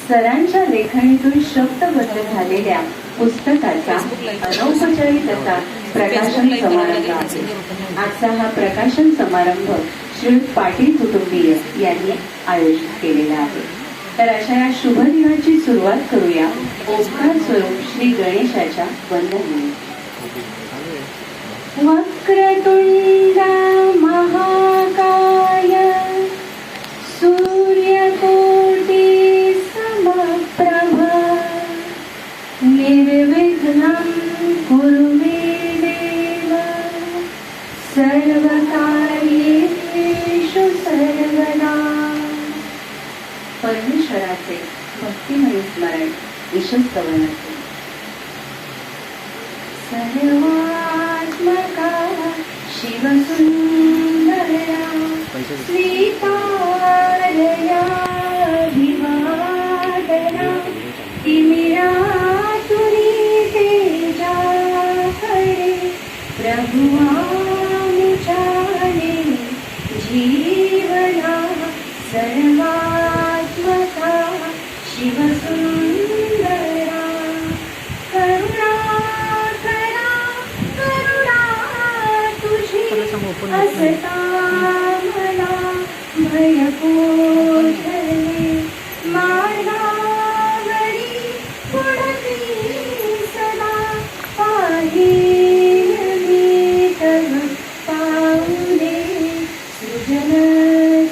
सरांच्या लेखणीतून शब्दबद्ध झालेल्या पुस्तकाचा अनौपचारिक असा प्रकाशन समारंभ आहे. आजचा हा प्रकाशन समारंभ श्री पाटील कुटुंबीय यांनी आयोजित केलेला आहे. तर अशा या शुभ दिनाची सुरुवात करूया ओंकार स्वरूप श्री गणेशाच्या वंदनेने. वक्रतुंड महाकाय सूर्यकोटि समप्रभा निर्विघ्नं कुरु मे देव सर्वकार्येषु सर्वदा. परमेश्वराचे भक्तिमय स्मरण ईशस्तवनाचे. सर्वात्मका शिवसुंदरा स्वीकारया भिवादना तिमिरातुनी तेजाकडे प्रभुआमुचाने जीवना. सर्वात्मका शिवसुंदरा करुणा करा करुणा तुझी असता मला भयपोषणे मार्गावरी पुढती सदा पाहिल मी तव पाऊले सृजन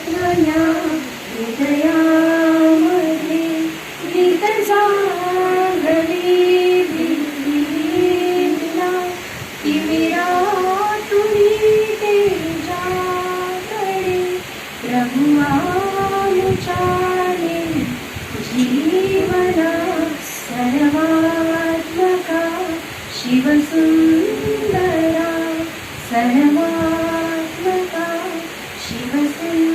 त्वया हृदयामध्ये गीत जागले विधिला तिमिरातुनी तेजाकडे प्रभुआमुचाने जीवना. सर्वात्मका शिवसुंदरा सर्वात्मका शिवसुंदरा.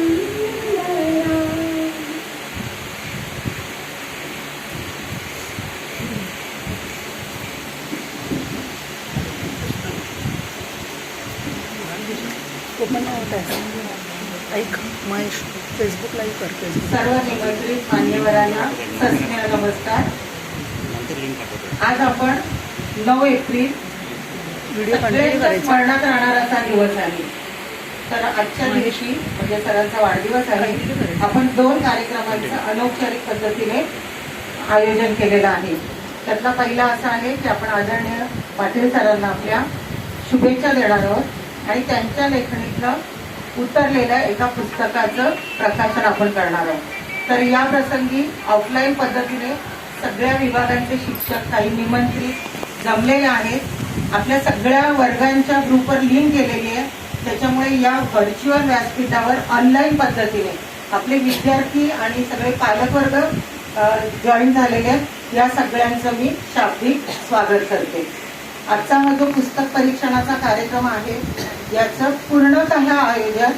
ऐक महेश फेसबुक लाईव्ह कर. सर्व निमंत्रित मान्यवरांना सस्नेह नमस्कार. आज आपण 9 एप्रिल व्हिडिओ कंटिन्यू करायचा. स्मरणात राहणार असा दिवस आहे. तर आजच्या दिवशी म्हणजे सरांचा वाढदिवस आहे. आपण 2 कार्यक्रमांचं अनौपचारिक पद्धतीने आयोजन केलेलं आहे. त्यातला पहिला असा आहे की आपण आदरणीय पाटील सरांना आपल्या शुभेच्छा देणार आहोत आणि त्यांच्या लेखणीतलं उतरलेल्या एका पुस्तकाचं प्रकाशन आपण करणार आहोत. तर या प्रसंगी ऑफलाईन पद्धतीने सगळ्या विभागांचे शिक्षक काही निमंत्रित जमलेले आहेत. आपल्या सगळ्या वर्गांच्या ग्रुपवर लिंक केलेली आहे. त्याच्यामुळे या व्हर्च्युअल व्यासपीठावर ऑनलाईन पद्धतीने आपले विद्यार्थी आणि सगळे पालकवर्ग जॉईन झालेले आहेत. या सगळ्यांचं मी शाब्दिक स्वागत करते. आजचा हा जो पुस्तक परीक्षणाचा कार्यक्रम आहे याचं पूर्णतः आयोजन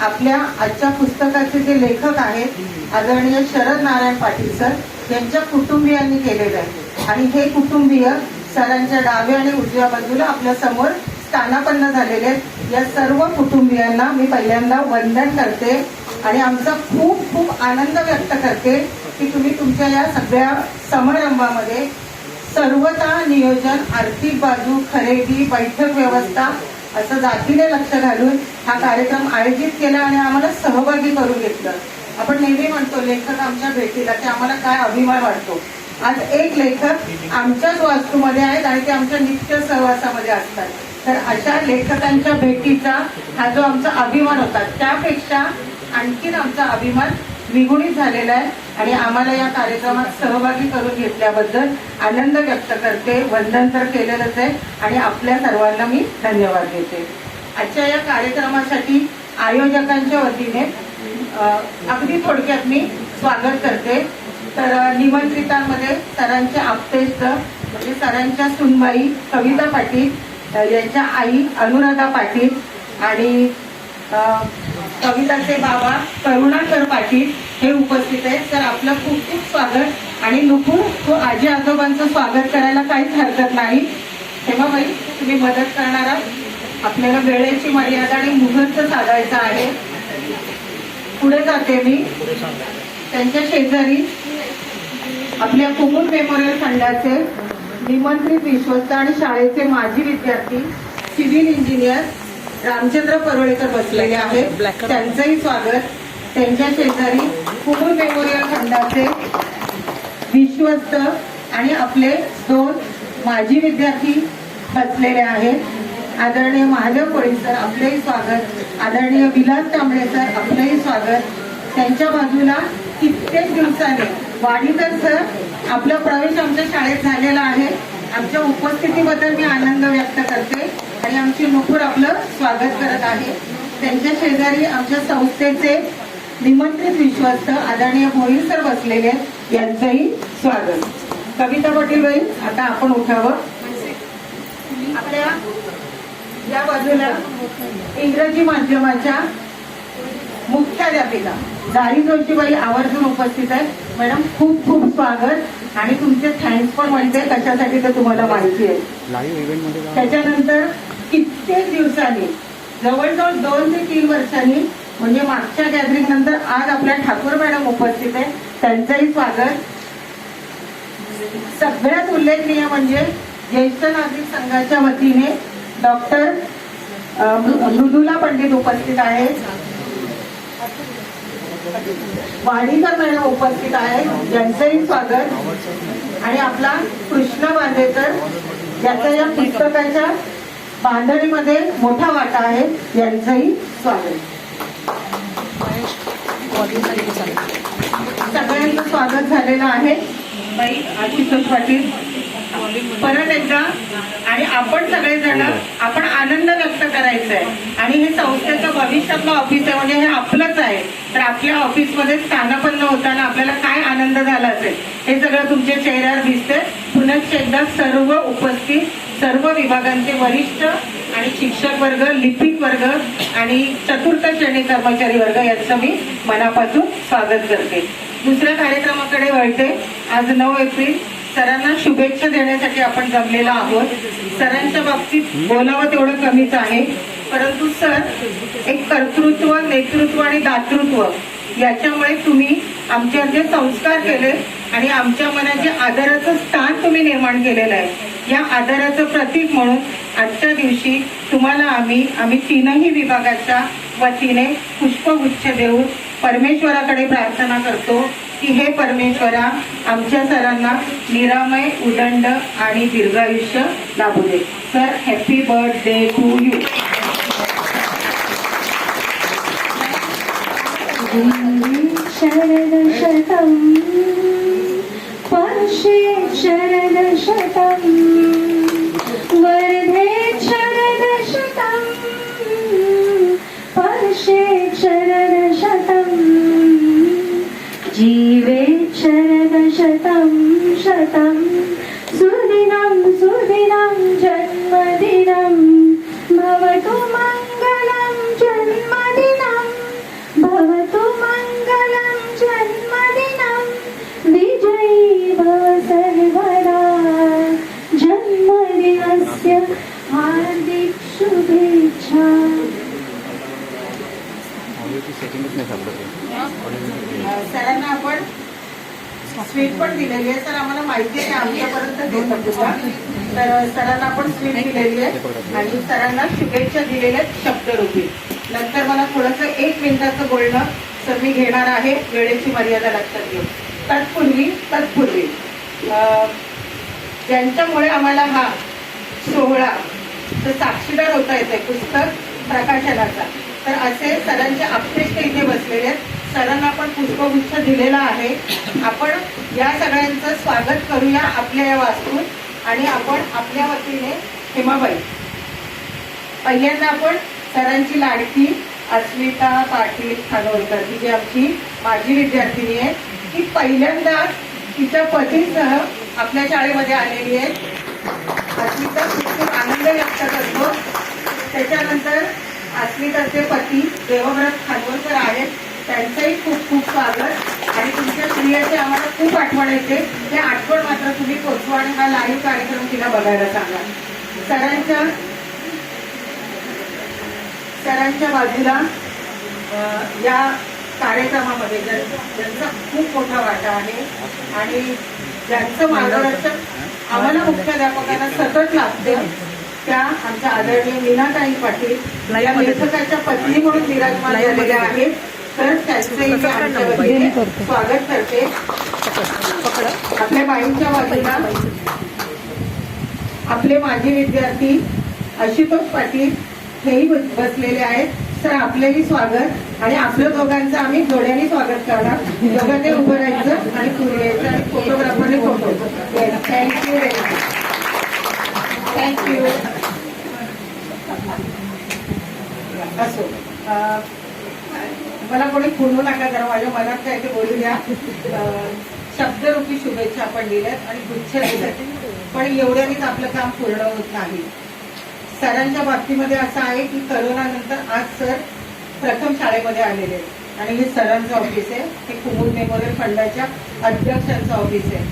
आपल्या आजच्या पुस्तकाचे जे लेखक आहेत आदरणीय शरद नारायण पाटील सर यांच्या कुटुंबियांनी केलेलं आहे. आणि हे कुटुंबीय सरांच्या डाव्या आणि उजव्या बाजूला आपल्या समोर स्थानापन्न झालेले आहेत. या सर्व कुटुंबियांना मी पहिल्यांदा वंदन करते आणि आमचा खूप खूप आनंद व्यक्त करते की तुम्ही तुमच्या या सगळ्या समारंभामध्ये सर्वता नियोजन, आर्थिक बाजू, खरेदी, बैठक व्यवस्था असं जातीने लक्ष घालून हा कार्यक्रम आयोजित केला आणि आम्हाला सहभागी करून घेतलं. आपण नेहमी म्हणतो लेखक आमच्या भेटीला, की आम्हाला काय अभिमान वाटतो. आज एक लेखक आमच्याच वास्तूमध्ये आहेत आणि ते आमच्या नित्य सहवासामध्ये असतात. तर अशा लेखकांच्या भेटीचा हा जो आमचा अभिमान होता त्यापेक्षा आणखीन आमचा अभिमान द्विगुणित झालेला आहे आणि आम्हाला या कार्यक्रमात सहभागी करून घेतल्याबद्दल आनंद व्यक्त करते. वंदन तर केलेलंच आहे आणि आपल्या सर्वांना मी धन्यवाद देते. आजच्या या कार्यक्रमासाठी आयोजकांच्या वतीने अगदी थोडक्यात मी स्वागत करते. तर निमंत्रितांमध्ये सरांचे आप्तेष्ट म्हणजे सरांच्या सुनबाई कविता पाटील, यांच्या आई अनुराधा पाटील आणि कविताचे बाबा करुणाकर पाटील हे उपस्थित आहेत. तर आपलं खूप खूप स्वागत आणि नुकून आजी आजोबांचं स्वागत करायला काहीच हरकत नाही. तेव्हा बाई तुम्ही मदत करणार आहात. आपल्याला वेळेची मर्यादा आणि मुहूर्त साधायचा आहे. पुढे जाते मी. त्यांच्या शेजारी आपल्या कुमुद मेमोरियल फंडाचे निमंत्रित विश्वस्त आणि शाळेचे माजी विद्यार्थी सिव्हिल इंजिनियर रामचंद्र परोळेकर बसलेले आहेत. त्यांचंही स्वागत. त्यांच्या शेजारी कुमुद मेमोरियल फंडाचे विश्वस्त आणि आपले 2 माजी विद्यार्थी बसलेले आहेत. आदरणीय महादेव कोळी सर आपलेही स्वागत. आदरणीय विलास कांबळे सर आपलेही स्वागत. त्यांच्या बाजूला कित्येक दिवसाने वाडीकर सर आपला प्रवेश आमच्या शाळेत झालेला आहे. आमच्या उपस्थितीबद्दल मी आनंद व्यक्त करते आणि आमची नुपूर आपलं स्वागत करत आहे. त्यांच्या शेजारी आमच्या संस्थेचे निमंत्रित विश्वस्त आदरणीय भोईर सर बसलेले आहेत. यांचंही स्वागत. कविता पाटीलबाई आता आपण उठावं. आपल्या या बाजूला इंग्रजी माध्यमाच्या मुख्याध्यापिका जारी जोशीबाई आवर्जून उपस्थित आहेत. मॅडम खूप खूप स्वागत आणि तुमचे थँक्स पण म्हणते कशासाठी तर तुम्हाला माहिती आहे. त्याच्यानंतर कित्येक दिवसांनी जवळजवळ 2 ते 3 वर्षांनी म्हणजे मागच्या गॅदरिंग नंतर आज आपल्या ठाकूर मॅडम उपस्थित आहे. त्यांचंही स्वागत. सगळ्यात उल्लेखनीय म्हणजे ज्येष्ठ नागरिक संघाच्या वतीने डॉक्टर मृदुला पंडित उपस्थित आहेत. वाडीकर मॅडम उपस्थित आहेत. यांचंही स्वागत. आणि आपला कृष्ण बांदेकर ज्याचा या पुस्तकाच्या बांधणीमध्ये मोठा वाटा आहे. यांचंही स्वागत. सगळ्यांचं स्वागत झालेलं आहे. बाई आशिष पाटील परत एकदा आणि आपण सगळेजण आपण आनंद व्यक्त करायचा आहे आणि हे संस्थेचं भविष्यातलं ऑफिस आहे म्हणजे हे आपलंच आहे. तर आपल्या ऑफिसमध्ये स्थानापन्न होताना आपल्याला काय आनंद झाला असेल हे सगळं तुमच्या चेहऱ्यावर दिसतंय. पुन्हा एकदा सर्व उपस्थित सर्व विभागांचे वरिष्ठ आणि शिक्षक वर्ग, लिपिक वर्ग आणि चतुर्थ श्रेणी कर्मचारी वर्ग यांचं मी मनापासून स्वागत करते. दुसऱ्या कार्यक्रमाकडे वळते. आज 9 एप्रिल सरांना शुभेच्छा देण्यासाठी आपण जमलेलो आहोत. सरांच्या बाबतीत बोलावं तेवढं कमीच आहे. परंतु सर एक कर्तृत्व, नेतृत्व आणि दातृत्व याच्यामुळे तुम्ही आमच्यावर जे संस्कार केले आणि आमच्या मनात जे आदराचं स्थान तुम्ही निर्माण केलेलं आहे या आदराचं प्रतीक म्हणून आजच्या दिवशी तुम्हाला आम्ही 3ही विभागाच्या वतीने पुष्पगुच्छ देऊन परमेश्वराकडे प्रार्थना करतो की हे परमेश्वरा आमच्या सरांना निरामय, उदंड आणि दीर्घायुष्य लाभू दे. Sir happy birthday to you. शरद शतम वर्षे शरद शतम वर्धे शरद शतम वर्षे शरद शतम जीवे शरद शतम शतम सुदिनं सुदिनं जन्मदिनं भवतु मङ्गलं जन्मदिनं भवतु मङ्गलं जन्मदिनं विजयी भव सर्वदा जन्मदिनस्य हार्दिक शुभेच्छा. सरांना आपण स्वीट पण दिलेली आहे. सर आम्हाला माहिती आहे की आमच्यापर्यंत देत होता. तर सरांना आपण स्वीट दिलेली आहे आणि सरांना शुभेच्छा दिलेल्या शब्दरूपी. नंतर मला थोडंसं 1 मिनिटाचं बोलणं सर मी घेणार आहे. वेळेची मर्यादा लक्षात घेऊन तत्पूर्वी ज्यांच्यामुळे आम्हाला हा सोहळा साक्षीदार होता येते पुस्तक प्रकाशनाचा तर असे सरांचे आप्तेष्ट इथे बसलेले आहेत. सरांना आपण पुष्पगुच्छ दिलेला आहे. आपण या सगळ्यांचं स्वागत करूया आपल्या या वास्तूत आणि आपण आपल्या वतीने हेमाबाई पहिल्यांदा आपण सरांची लाडकी अस्मिता पाटील खानोलकर ही जी आमची माजी विद्यार्थिनी आहे ती पहिल्यांदा तिच्या पतीसह आपल्या शाळेमध्ये आलेली आहे. अस्मिता खूप आनंद व्यक्त करतो. त्याच्यानंतर अस्मिताचे पती देवव्रत खानोलकर आहेत. त्यांचंही खूप खूप स्वागत आणि तुमच्या स्त्रियाची आम्हाला खूप आठवण येते. ते आठवण मात्र तुम्ही पोचवा आणि हा लाईव्ह कार्यक्रम तिला बघायला सांगा. सरांच्या बाजूला या कार्यक्रमामध्ये ज्यांचा खूप मोठा वाटा आहे आणि ज्यांचं मार्गदर्शन आम्हाला मुख्याध्यापकांना सतत लागतं, त्या आमच्या आदरणीय मीनाताई पाटील या लेखकाच्या पत्नी म्हणून विराजमान झालेल्या आहेत. तर त्यांचंही मी आमच्या वतीने स्वागत करते. आपल्या बाईंच्या बाजूला आपले माजी विद्यार्थी आशुतोष पाटील हेही बसलेले आहेत. सर आपलेही स्वागत आणि आपल्या दोघांचं आम्ही जोड्याने स्वागत करणार. दोघांनी उभं राहायचं आणि पुढे यायचं आणि फोटोग्राफरने photo. Thank you very much. Thank you. असो मला कोणी खुलू नका, जरा माझ्या मनात काय ते बोलू द्या. शब्दरूपी शुभेच्छा आपण दिल्यात आणि गुच्छ दिल्यात, पण एवढ्यानेच आपलं काम पूर्ण होत नाही. सरांच्या बाबतीमध्ये असं आहे की करोनानंतर आज सर प्रथम शाळेमध्ये आलेले आहेत आणि हे सरांचं ऑफिस आहे. हे कुमुद मेमोरियल फंडाच्या अध्यक्षांचं ऑफिस आहे.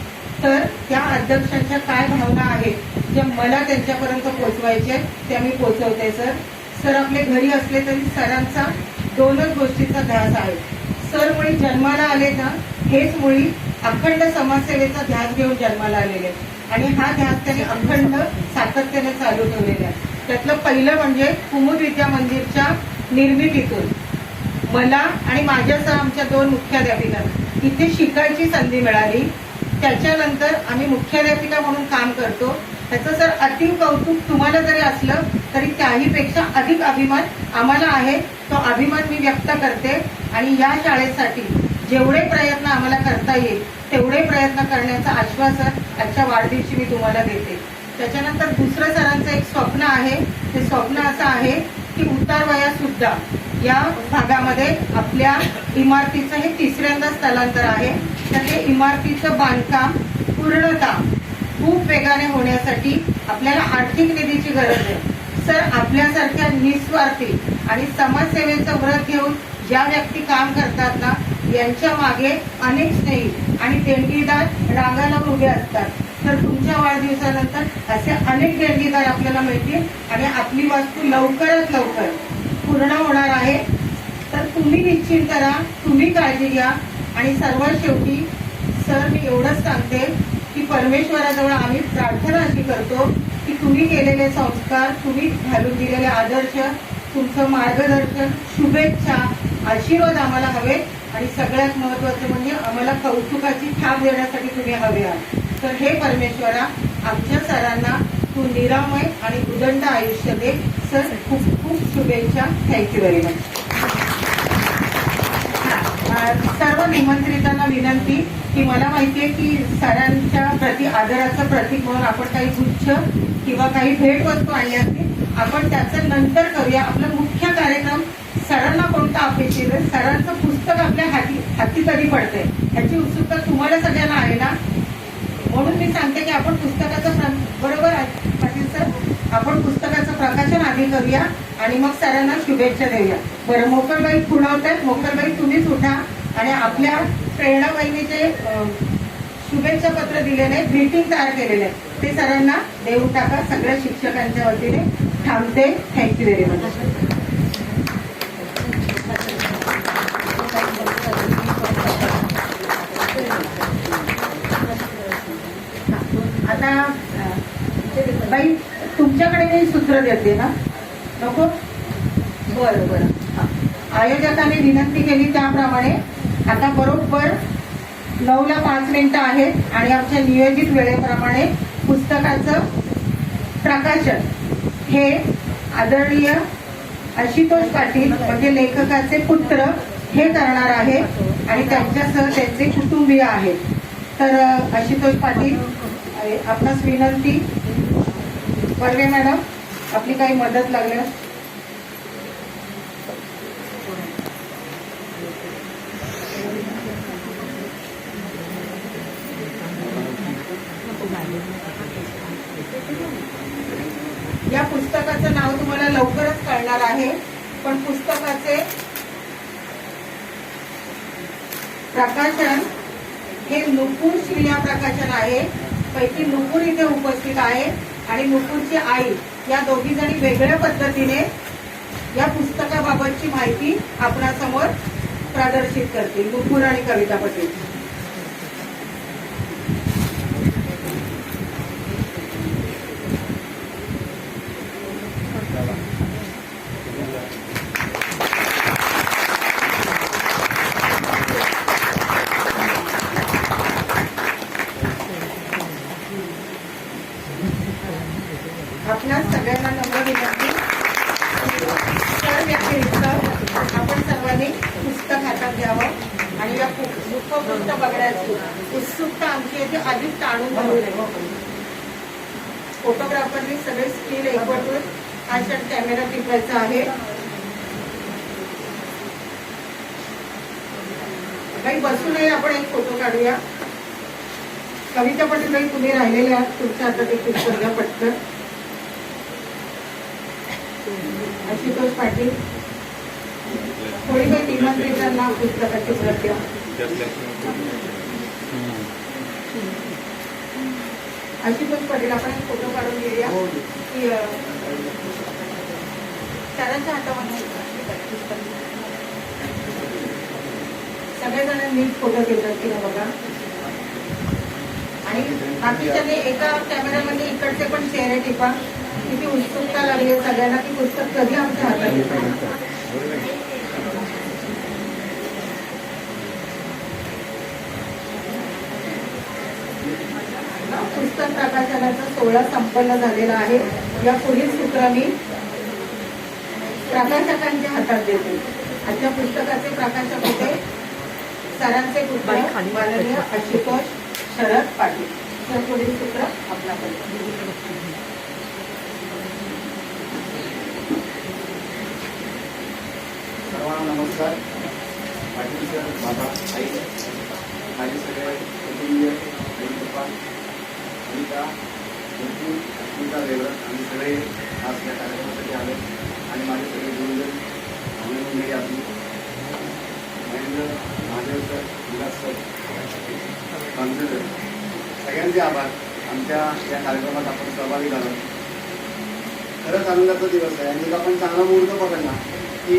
तर त्या अध्यक्षांच्या काय भावना आहेत ज्या मला त्यांच्यापर्यंत पोहोचवायच्या त्या मी पोहोचवते. सर आपले घरी असले तरी सरांचा दोनच गोष्टींचा ध्यास आहे. सर मुळी जन्माला आले ना, हेच मुळी अखंड समाजसेवेचा ध्यास घेऊन जन्माला आलेले आणि हा ध्यास त्यांनी अखंड सातत्याने चालू ठेवलेला आहे. त्यातलं पहिलं म्हणजे कुमुद विद्या मंदिरच्या निर्मितीतून मला आणि माझ्यासह आमच्या 2 मुख्याध्यापिकांना इथे शिकायची संधी मिळाली. त्याच्यानंतर आम्ही मुख्याध्यापिका म्हणून काम करतो. त्याचं सर अतिव कौतुक तुम्हाला जरी असलं तरी त्याहीपेक्षा अधिक अभिमान आम्हाला आहे. तो अभिमान मी व्यक्त करते आणि या शाळेसाठी जेवढे प्रयत्न आम्हाला करता येईल तेवढे प्रयत्न करण्याचं आश्वासन आजच्या वाढदिवशी मी तुम्हाला देते. त्याच्यानंतर दुसरं सरांचं एक स्वप्न आहे. ते स्वप्न असं आहे की उतार वयात सुद्धा या भागामध्ये आपल्या इमारतीचं हे 3ऱ्यांदा स्थलांतर आहे. तर ते इमारतीचं बांधकाम पूर्णतः खूप वेगाने होण्यासाठी आपल्याला आर्थिक निधीची गरज आहे. सर आपल्यासारख्या निस्वार्थी आणि समाजसेवेचं व्रत घेऊन ज्या व्यक्ती काम करतात ना, यांच्या मागे अनेक स्नेही आणि देणगीदार रांगाला उभे असतात. तर तुमच्या वाढदिवसानंतर असे अनेक देणगीदार आपल्याला मिळतील आणि आपली वास्तू लवकरात लवकर पूर्ण होणार आहे. तर तुम्ही निश्चिंत राहा, तुम्ही काळजी घ्या आणि सर्वात शेवटी सर मी एवढंच सांगते की परमेश्वराजवळ आम्ही प्रार्थना अशी करतो की तुम्ही केलेले संस्कार, तुम्ही घालून दिलेले आदर्श, तुमचं मार्गदर्शन, शुभेच्छा, आशीर्वाद आम्हाला हवे आणि सगळ्यात महत्वाचं म्हणजे आम्हाला कौतुकाची थाप देण्यासाठी तुम्ही हवे आहात. तर हे परमेश्वरा आमच्या सरांना तू निरामय आणि उदंड आयुष्य दे. सर खूप खूप शुभेच्छा. Thank you very much. सर्व निमंत्रितांना विनंती की मला माहितीये की सरांच्या प्रति आदराचं प्रतीक म्हणून आपण काही गुच्छ किंवा काही भेटवस्तू आणली असतील, आपण त्याचं नंतर करूया. आपला मुख्य कार्यक्रम सरांना कोणता अपेक्षित आहे, सरांचं पुस्तक आपल्या हाती कधी पडतंय याची उत्सुकता तुम्हाला सगळ्यांना आहे ना, म्हणून मी सांगते की आपण पुस्तकाचं बरोबर आहे पाटील सर, आपण पुस्तकाचं प्रकाशन आधी करूया आणि मग सरांना शुभेच्छा देऊया. बरं मोकळबाई खुणवतात, मोकळबाई तुम्हीच उठा आणि आपल्या प्रेरणाबाईंनी शुभेच्छा पत्र दिलेले, ग्रीटिंग तयार केलेले ते सरांना देऊन टाका. सगळ्या शिक्षकांच्या वतीने थांबते. Thank you very much. आता बाई तुमच्याकडे मी सूत्र देते ना, नको? बरं बरं. आयोजकांनी विनंती केली त्याप्रमाणे आता बरोबर 9:05 आहेत आणि आमच्या नियोजित वेळेप्रमाणे पुस्तकाचं प्रकाशन हे आदरणीय आशुतोष पाटील म्हणजे लेखकाचे पुत्र हे करणार आहेत आणि त्यांच्यासह त्यांचे कुटुंबीय आहेत. तर आशुतोष पाटील आपणास विनंती. बर्वे मॅडम आपली काही मदत लागल्यास. या पुस्तकाचं नाव तुम्हाला लवकरच कळणार आहे, पण पुस्तकाचे प्रकाशन हे नुपूर श्रिया प्रकाशन आहे. पैकी नुपूर इथे उपस्थित आहे आणि नुपूरची आई या दोघी जणी वेगळ्या पद्धतीने या पुस्तकाबाबतची माहिती आपणासमोर प्रदर्शित करतील मुकुल आणि कविता पटेल. आपल्या सगळ्यांना नम्र विनंती, तर व्यतिरिक्त आपण सर्वांनी पुस्तक हातात घ्यावं आणि या पुस्तक बघण्याची उत्सुकता आमची येथे आधीच टाळून धरू नये. फोटोग्राफरनी सगळे स्किल एकवटून हा क्षण कॅमेरा टिपवायचा आहे. काही बसू नये, आपण एक फोटो काढूया. कविता पटेल काही तुम्ही राहिलेले आहात, तुमच्या हातात एक पुस्तक घ्या पटकन. आशुतोष पाटील थोडी काही निमंत्रितांना पुस्तकाची प्रत द्या. आशुतोष पाटील आपण एक फोटो काढून घेऊया की सरांच्या हातामध्ये सगळेजण नीट फोटो घेतात की बघा. आणि बाकीच्याने एका कॅमेरामध्ये इकडचे पण चेहरे टिपा. किती उत्सुकता लागली सगळ्यांना की पुस्तक कधी आमच्या हातात येतं. पुस्तक प्रकाशनाचा सोहळा संपन्न झालेला आहे. या पुढील सूत्र मी प्रकाशकांच्या हातात देते. आजच्या पुस्तकाचे प्रकाशक होते सरांचे पुत्र माननीय आशुतोष शरद पाटील. तर पुढील सूत्र आपल्याकडे. सर्वांना नमस्कार. पाटील सर, बाबा, आई, माझे सगळे कुटुंबीय, आई, पप्पा, अनिता, मुकुल, अस्मिता, देवरत आम्ही सगळे आज या कार्यक्रमासाठी आलो. आणि माझे सगळे गुरुजन मंडळी आपली Mahendra, Mahadev sir, Vilas sir, कांते sir, सगळ्यांचे आभार. आमच्या या कार्यक्रमात आपण सहभागी झालो. खरंच आनंदाचा दिवस आहे. आणि आपण चांगला मुहूर्त पकडला की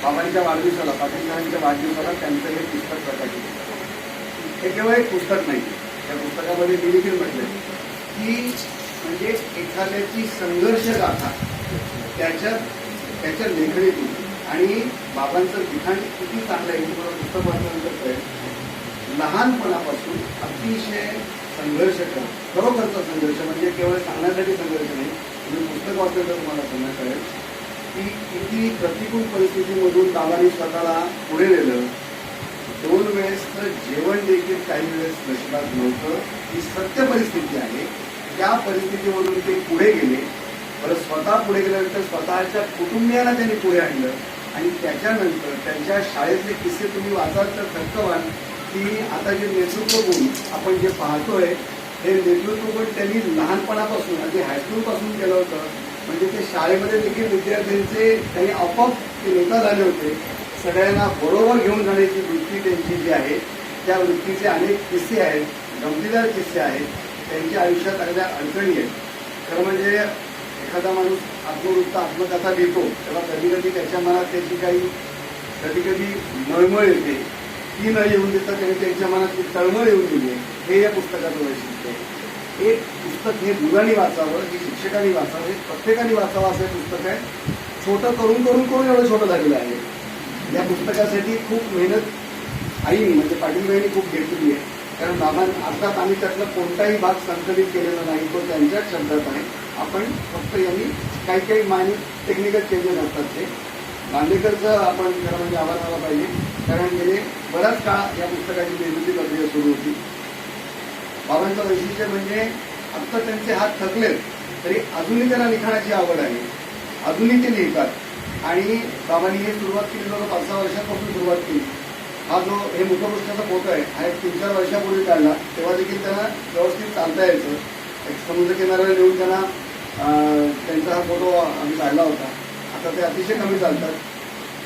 बाबांच्या वाढदिवसाला, पाटील साहेबांच्या वाढदिवसाला त्यांचं हे पुस्तक प्रकाशित होतं. हे केवळ एक पुस्तक नाही, त्या पुस्तकामध्ये मी देखील म्हटलं की म्हणजे एखाद्याची संघर्ष गाथा त्याच्या लेखणीतून. आणि बाबांचं लिखाण किती चांगलं आहे तुम्हाला पुस्तक वाचल्यानंतर कळेल. लहानपणापासून अतिशय संघर्ष करा, खरोखरचा संघर्ष, म्हणजे केवळ सांगण्यासाठी संघर्ष नाही. तुम्ही पुस्तक वाचलं तर तुम्हाला समज कळेल की किती प्रतिकूल परिस्थितीमधून बाबांनी स्वतःला पुढे नेलं. 2 वेळेसचं जेवण देखील काही वेळेस नशिबात नव्हतं. ही सत्य परिस्थिती आहे. त्या परिस्थितीमधून ते पुढे गेले. परत स्वतः पुढे गेल्यानंतर स्वतःच्या कुटुंबियांना त्यांनी पुढे आणलं. आणि त्याच्यानंतर त्यांच्या शाळेतले किस्से तुम्ही वाचाल तर थक्क व्हाल की आता जे नेतृत्व गुण आपण जे पाहतोय हे नेतृत्व गुण त्यांनी लहानपणापासून अगदी हायस्कूलपासून केलं होतं. म्हणजे ते शाळेमध्ये देखील विद्यार्थ्यांचे त्यांनी आपोआप ते नेता झाले होते. सगळ्यांना बरोबर घेऊन जाण्याची वृत्ती त्यांची जी आहे त्या वृत्तीचे अनेक किस्से आहेत, गमतीदार किस्से आहेत. त्यांच्या आयुष्यात अगद्या अडचणी आहेत. खरं म्हणजे एखादा माणूस आत्मवृत्त आत्मकथा लिहितो तेव्हा कधी कधी त्याच्या मनात त्याची काही कधी कधी मळमळ येते. ती न येऊन देता त्यांनी त्यांच्या मनात ती तळमळ येऊन दिली. हे या पुस्तकाचं वैशिष्ट्य आहे. एक पुस्तक हे मुलांनी वाचावं, हे शिक्षकांनी वाचावं, हे प्रत्येकाने वाचावं असं पुस्तक आहे. छोटं करून करून करून एवढं छोटं झालेलं आहे. या पुस्तकासाठी खूप मेहनत आईनी म्हणजे पाटीलबाईंनी खूप घेतलेली आहे. कारण बाबां अर्थात आम्ही त्यातला कोणताही भाग संकलित केलेला नाही, तो त्यांच्याच शब्दात आहे. आपण फक्त यांनी काही काही मायनर टेक्निकल चेंजेस असतात ते. बांदेकरचं आपण खरं म्हणजे आभार मानला पाहिजे. कारण गेले बराच काळ या पुस्तकाची निर्मिती प्रक्रिया सुरू होती. बाबांचं वैशिष्ट्य म्हणजे आता त्यांचे हात थकलेत तरी अजूनही त्यांना लिखाणाची आवड आहे. अजूनही ते लिहितात. आणि बाबांनी हे सुरुवात केली बघा 5-6 वर्षांपासून सुरुवात केली. हा जो हे मुखपृष्ठाचा फोटो आहे हा 3-4 वर्षापूर्वी काढला. तेव्हा देखील त्यांना व्यवस्थित चालता यायचं. एक समुद्र किनाऱ्याला नेऊन त्यांना त्यांचा हा फोटो आम्ही काढला होता. आता ते अतिशय कमी चालतात.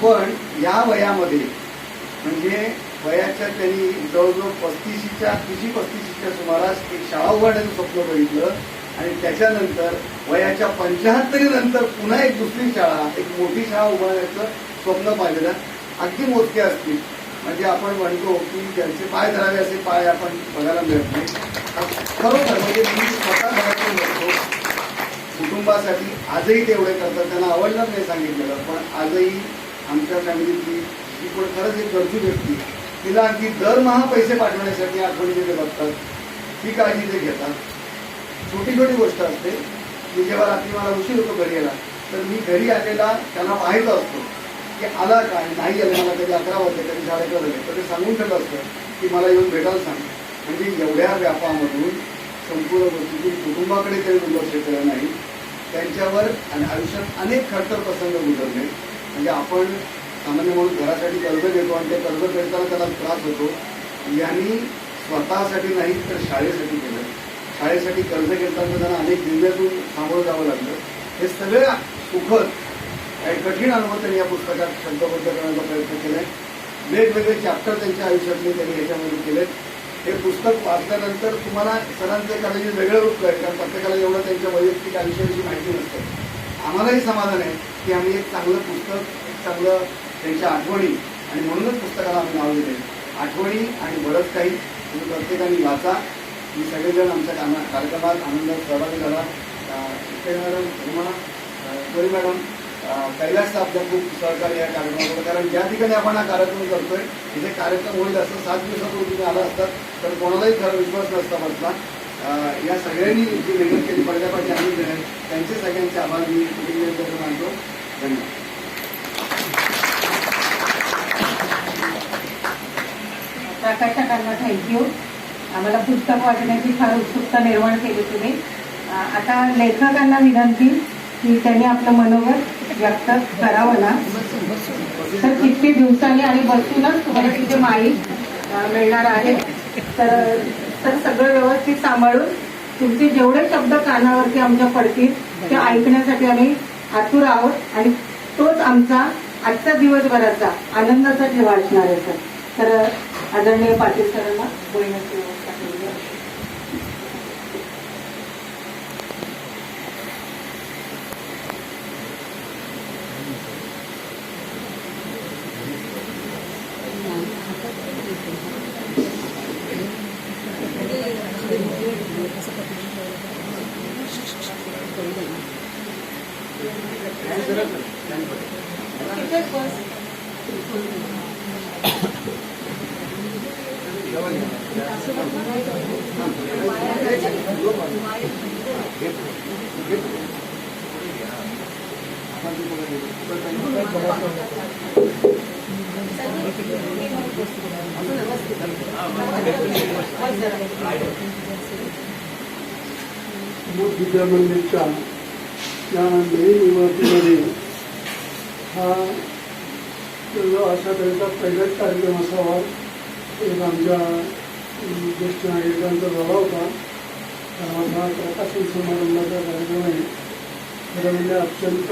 पण या वयामध्ये म्हणजे वयाच्या त्यांनी जवळजवळ 35च्या सुमारास एक शाळा उभारण्याचं स्वप्न बघितलं. आणि त्याच्यानंतर वयाच्या 75 नंतर पुन्हा एक दुसरी शाळा, एक मोठी शाळा उभारण्याचं स्वप्न पाहिलेलं. अगदी मोजके असतील. म्हणजे आपण म्हणतो की ज्यांचे पाय धरावे असे पाय आपण बघायला मिळत नाही. खरोखर म्हणजे मी स्वतः घरातून बघतो कुटुंबासाठी आजही तेवढे करतात. त्यांना आवडणार नाही सांगितलेलं, पण आजही आमच्या फॅमिलीतली ही पण खरंच एक गरजू व्यक्ती, तिला अगदी दरमहा पैसे पाठवण्यासाठी आठवणी ते बघतात, ही काळजी ते घेतात. छोटी छोटी गोष्ट असते की जेव्हा रात्री मला उशीर होतो घरी यायला, तर मी घरी आलेला त्यांना माहीत असतो की आला काय नाही आलं, मला कधी 11 वाजले कधी 11:30 वाजले, तर ते सांगून ठेवलं असतं की मला येऊन भेटायला सांग. म्हणजे एवढ्या व्यापामधून संपूर्ण गोष्टी कुटुंबाकडे काही दुर्लक्ष केलं नाही. त्यांच्यावर आणि आयुष्यात अनेक खडतर प्रसंग गुजरले. म्हणजे आपण सामान्य म्हणून घरासाठी कर्ज घेतो आणि ते कर्ज फेडताना त्याला त्रास होतो. यांनी स्वतःसाठी नाही तर शाळेसाठी केलं. शाळेसाठी कर्ज घेताना त्यांना अनेक जिल्ह्यातून सामोरं जावं लागलं. हे सगळे सुखद काही कठीण अनुभव त्यांनी या पुस्तकात शब्दबद्ध करण्याचा प्रयत्न केलाय. वेगवेगळे चॅप्टर त्यांच्या आयुष्यातले त्यांनी ह्याच्यामध्ये केलेत. हे पुस्तक वाचल्यानंतर तुम्हाला सरांचं कदाचित वेगळं रूप कळेल, कारण प्रत्येकाला एवढं त्यांच्या वैयक्तिक आयुष्याविषयी माहिती नसतं. आम्हालाही समाधान आहे की आम्ही एक चांगलं पुस्तक, एक चांगलं त्यांच्या आठवणी, आणि म्हणूनच पुस्तकाला आम्ही नाव दिले आठवणी आणि बरंच काही. तुम्ही प्रत्येकाने वाचा. मी सगळेजण आमच्या कार्यक्रमात आनंदात सहभागी झाला. मॅडम, तुम्हाला मॅडम, कैलासचं आपल्या खूप सहकार्य या कार्यक्रमाला, कारण ज्या ठिकाणी आपण हा कार्यक्रम करतोय तिथे कार्यक्रम होईल असं 7 दिवसापूर्वी तुम्ही आला असतात तर कोणालाही खरा विश्वास नसता बसला. या सगळ्यांनी जी मेहनत केली पडल्यापाठी आम्ही दिले, त्यांचे सगळ्यांचे आभार मी मानतो. धन्यवाद. प्रकाशकांना थँक्यू. आम्हाला पुस्तक वाचण्याची फार उत्सुकता निर्माण केली तुम्ही. आता लेखकांना विनंती की त्यांनी आपलं मनोगत व्यक्त करावं ना. तर किती दिवसांनी आणि बसूनच तुम्हाला तिथे माईक मिळणार आहे. तर सगळं व्यवस्थित सांभाळून तुमचे जेवढे शब्द कानावरती आमच्या पडतील ते ऐकण्यासाठी आम्ही आतुर आहोत. आणि तोच आमचा आजचा दिवसभराचा आनंदाचा ठेवा असणार आहे सर. तर आदरणीय पाटील सरांना बोलण्याची व्यवस्था केली आहे. विद्या मंदिरच्या या नवीन इमारतीमध्ये हा अशा तऱ्हेचा पहिलाच कार्यक्रम असावा. एक आमच्या ज्येष्ठ नागरिकांचा झाला होता. हा प्रकाशन समारंभाचा कार्यक्रम आहे. खरं म्हणजे अत्यंत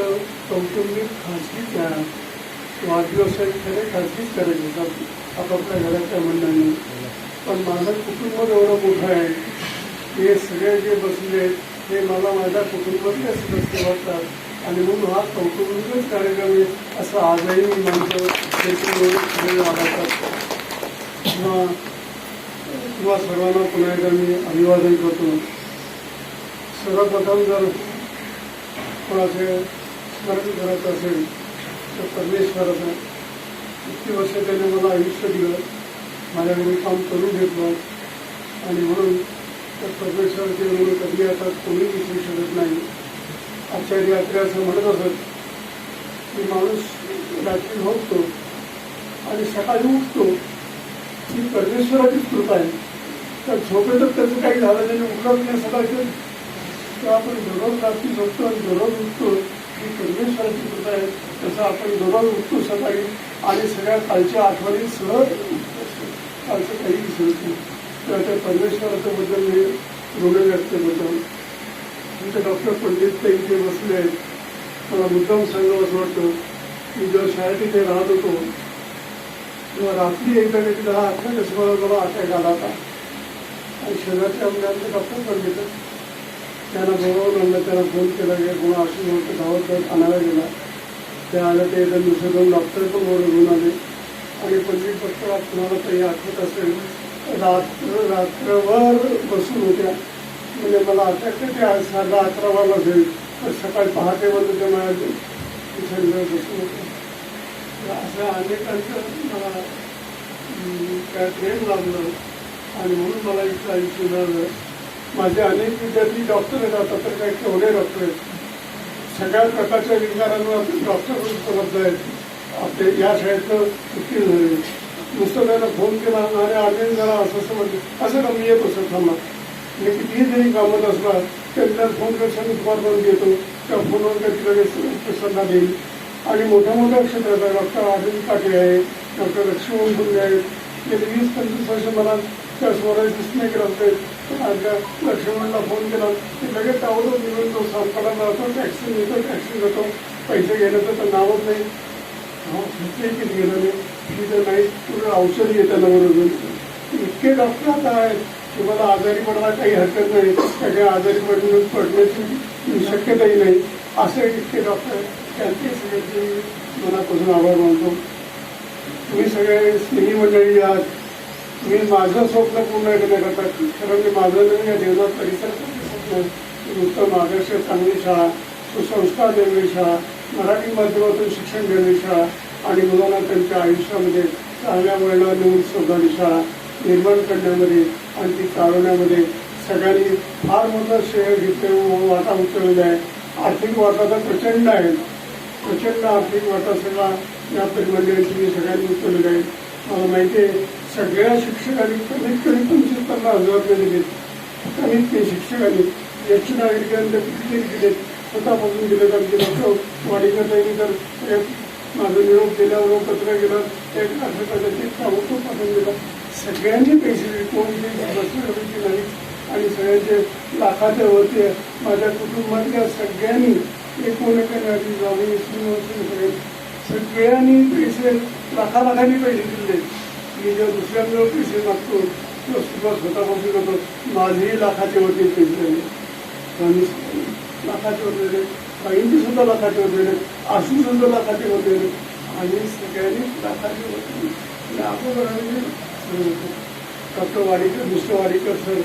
कौटुंबिक खाजगी वाढदिवसाचे खरे खाजगीच करायचे आपापल्या घराच्या मंडळांनी. पण माझं कुटुंब एवढं मोठं आहे. हे सगळे जे बसले हे मला माझ्या कुटुंबातले सदस्य वाटतात आणि म्हणून हा कौटुंबिकच कार्यक्रम आहे असं आजही मी म्हणतो. किंवा सर्वांना पुन्हा एकदा मी अभिवादन करतो. सर्वप्रथम जर कोणाचे स्मरण करत असेल तर परमेश्वराचं. इतकी वर्ष त्याने मला आयुष्य दिलं, माझ्याकडे काम करून घेतलं आणि म्हणून तर परमेश्वराचे ऋण कधी आता कोणी विसरू शकत नाही. आचार्य यात्रे असं म्हणत असत की माणूस रात्री झोपतो आणि सकाळी उठतो ही परमेश्वराचीच कृपा आहे. तर झोपेतच त्याचं काही झालं त्याने उठत नाही सकाळचं, तर आपण दररोज रात्री झोपतो आणि दररोज उठतो ही परमेश्वराची कृपा आहे. तसं आपण दररोज उठतो सकाळी आणि सगळ्या कालच्या आठवणी सहज कालचं काही विसरत नाही. तर त्या परमेश्वराच्या बद्दल मी ऋण व्यक्त करतो. आमचे डॉक्टर पंडित ते इथे बसले आहेत. मला मुद्दाम सांगावं असं वाटतं की जेव्हा शाळेत इथे राहत होतो तेव्हा रात्री एकदा कधी 10-11 डिसेंबरला मला अटॅक आला होता आणि शरीराच्या आमच्या डॉक्टर पण घेतात. त्यांना बोलावून आणलं, त्यांना फोन केला की कोणा अशी गोष्ट धावत आणायला गेला. त्या आल्या ते दुसरे 2 डॉक्टर पण वर घेऊन आले. आणि पंडित डॉक्टर तुम्हाला काही आठवत असेल रात्रभर बसून होत्या. म्हणजे मला आता ते आज 11:30 वाजले तर सकाळी पहाटे वाजता त्या माझ्या बसून होत्या. असं अनेकांचं मला काय प्रेम लागलं आणि म्हणून मला इथं आयुष्य मिळालं. माझे अनेक विद्यार्थी डॉक्टर आहेत, आता तर काही केवढे डॉक्टर आहेत. सगळ्या प्रकारच्या विकारांवर डॉक्टर उपलब्ध आहेत. आपले या शाळेतनं वकील झाले. नुसतं त्याला फोन केला आणि आधी जरा असं समजलं असं का मी येतो सर थांबा. मी कितीही जरी कामत असला त्यांना फोन करून मी तुम्हाला करून देतो. त्या फोनवर कधी लगेच सल्ला देईल. आणि मोठ्या मोठ्या क्षेत्रात डॉक्टर अरविंद पाटील आहे, डॉक्टर लक्ष्मण फुले आहेत. गेले 20-25 वर्ष मला त्या स्वराज दिसणे करत आहेत. लक्ष्मणला फोन केला की लगेच आवडून निघून तो सामकाला जातो, टॅक्सी घेतो, टॅक्सी घेतो. पैसे घेण्याचं तर नावच नाही. किती गेलं नाही तिथं नाही. पूर्ण औषधी येताना बरोबर इतके डॉक्टर आता आहेत की मला आजारी पडायला काही हरकत नाही. त्याच्या आजारी पडण्याची शक्यताही नाही. असे इतके डॉक्टर त्यांचे सगळ्यांचे मनापासून आभार मानतो. तुम्ही सगळे स्नेही मंडळी आहात. मी माझं स्वप्न पूर्ण करण्याकरता कारण की माझं नाही या देवनाथ परिसराचं स्वप्न उत्तम आदर्श चांगली शाळा, सुसंस्कार देणारी शाळा, मराठी माध्यमातून शिक्षण देणारी शाळा आणि मुलांना त्यांच्या आयुष्यामध्ये चांगल्या वळणावर नेऊन सोडणारी शाळा निर्माण करण्यामध्ये आणि ती चालवण्यामध्ये सगळ्यांनी फार मोठं श्रेय घेतलं, वाटा उचललेला आहे. आर्थिक वाटा तर प्रचंड आहे. प्रचंड आर्थिक वाटा सगळा या मंडळींची सगळ्यांनी उचललेला आहे. मला माहिती आहे सगळ्या शिक्षकांनी कमीत कमी 25-50 हजार रुपये दिलेत. कमीत कमी शिक्षकांनी ज्येष्ठ नागरिकांनी किती दिलेत, स्वतःपासून दिलेत. आमचे डॉक्टर वाडीकर तर माझं निरोप दिल्यावर पत्र गेलं 1 लाख रुपयाचा ताबडतोब पाठवून दिला. सगळ्यांनी पैसे कोणते बसण्यापैकी नाही आणि सगळ्यांचे लाखाच्या वरती माझ्या कुटुंबातल्या सगळ्यांनी एकूणची जाऊन सगळ्यांनी पैसे लाखांनी पैसे दिले. मी जेव्हा दुसऱ्यांवर पैसे मागतो तेव्हा सुद्धा स्वतःपासून होतो. माझेही लाखाच्या वरती पैसे दिले, लाखाच्या वर दिले, बाईंची सुद्धा लाखाच्या वर दिले, आशू सुद्धा लाखाच्या वर दिले आणि सगळ्यांनी लाखाच्या वर आपण doctor Wadikar, mister Wadikar sir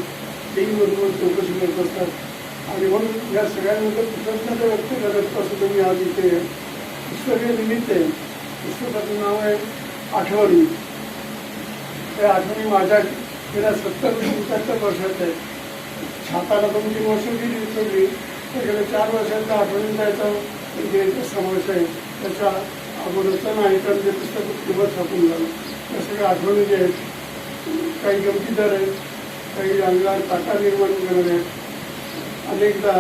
तेही बरोबर चौकशी करत असतात. आणि म्हणून या सगळ्यांमध्ये कृतज्ञता व्यक्त करण्यापासून मी आज इथे पुस्तके निमित्त आहे. पुस्तकाचं नाव आहे आठवणी. त्या आठवणी माझ्या गेल्या 70-75 वर्षात आहे. छाताला 2-3 वर्ष गेली विसरली तर गेल्या 4 वर्षांच्या आठवणींचा याचा समावेश आहे. त्याच्या अगोदरचं नायकांचे पुस्तक किंवा छापून झालं. त्या सगळ्या आठवणी जे आहेत काही गमतीदार आहेत, काही अंगावर काटा निर्माण करणार आहेत. अनेकदा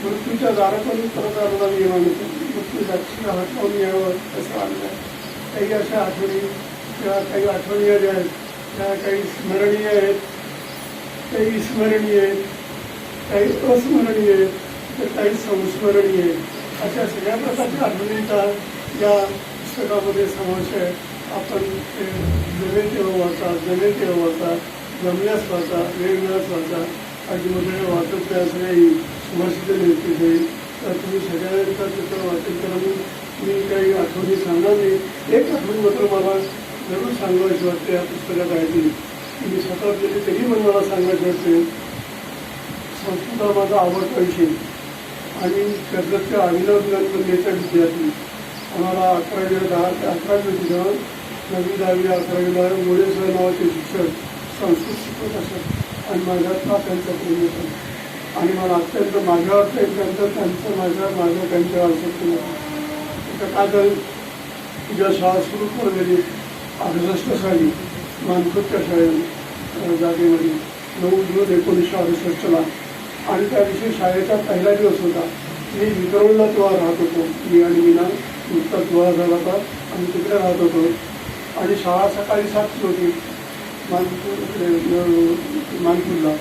मृत्यूच्या दारातून परत आलेला मी मानतो. मृत्यूच्या अक्षर हटवून यावं असं आणलं. काही अशा आठवणी किंवा काही आठवणी ज्या आहेत त्या काही स्मरणीय आहेत, काही स्मरणीय आहेत, काही अस्मरणीय आहेत, तर काही संस्मरणीय आहेत. अशा सगळ्या प्रकारच्या आठवणींचा या पुस्तकामध्ये समावेश आहे. आपण जमेल तेव्हा वाचा, जमेल तेव्हा वाचा, जमल्यास वाचा, वेगवेगळ्याच वाचा. आजीमध्ये वाचत त्या सगळ्या सुभाषित मिळते जाईल. तर तुम्ही सगळ्यांचा त्याचं वाचन करून मी काही आठवणी सांगणार नाही. एक आठवण मात्र मला जरूर सांगायची वाटते या पुस्तकात आहे ती मी स्वतः केली तरी पण मला सांगायची वाटते. संस्कृत हा माझा आवडता विषय आणि कर्जतच्या अभिनव ज्ञानमंदिरचा विद्यार्थी. आम्हाला 11वी जेव्हा 9वी 10वी 11वीला मोरे सर नावाचे शिक्षक संस्कृत शिकवत असत आणि माझ्यातला त्यांचा प्रेम होता आणि मला अत्यंत माझ्यावर प्रेम त्यांचं माझ्या त्यांच्यावर आसक्ती होतं. काय झालं ज्या शाळा सुरू करून गेली 68 साली मानखुदच्या शाळेत जागेमध्ये 9 जून 1968ला आणि त्या दिवशी शाळेचा पहिला दिवस होता. मी विक्रोळला तेव्हा राहत होतो. मी आणि मीना नुकताच विवाह झाला होता आणि तिकडे राहत होतो आणि शाळा सकाळी 7 होती मानपूरला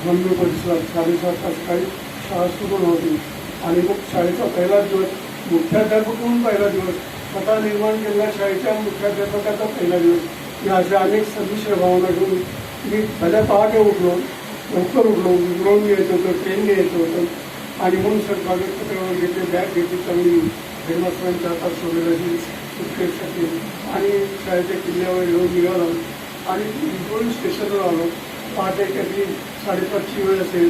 वन्य परिसरात 7:30 सकाळी शाळा सुरू होती. आणि मग शाळेचा पहिला दिवस मुख्याध्यापक म्हणून पहिला दिवस स्वतः निर्माण केलेल्या शाळेच्या मुख्याध्यापकाचा पहिला दिवस. या अशा अनेक सदिश्य भावना घेऊन मी भल्या पहाटे उठलो, लवकर उठलो, विक्रोळून यायचं होतं, ट्रेनने यायचं होतं आणि म्हणून सर कागदपत्रावर घेतले, बॅग घेतली, चांगली हेडमास्टरांच्या हातात सोडलेली सुटकेसाठी आणि शाळेच्या किल्ल्यावर येऊन निघालो आणि पोलीस स्टेशनवर आलो. पहाटे कधी 5:30ची वेळ असेल,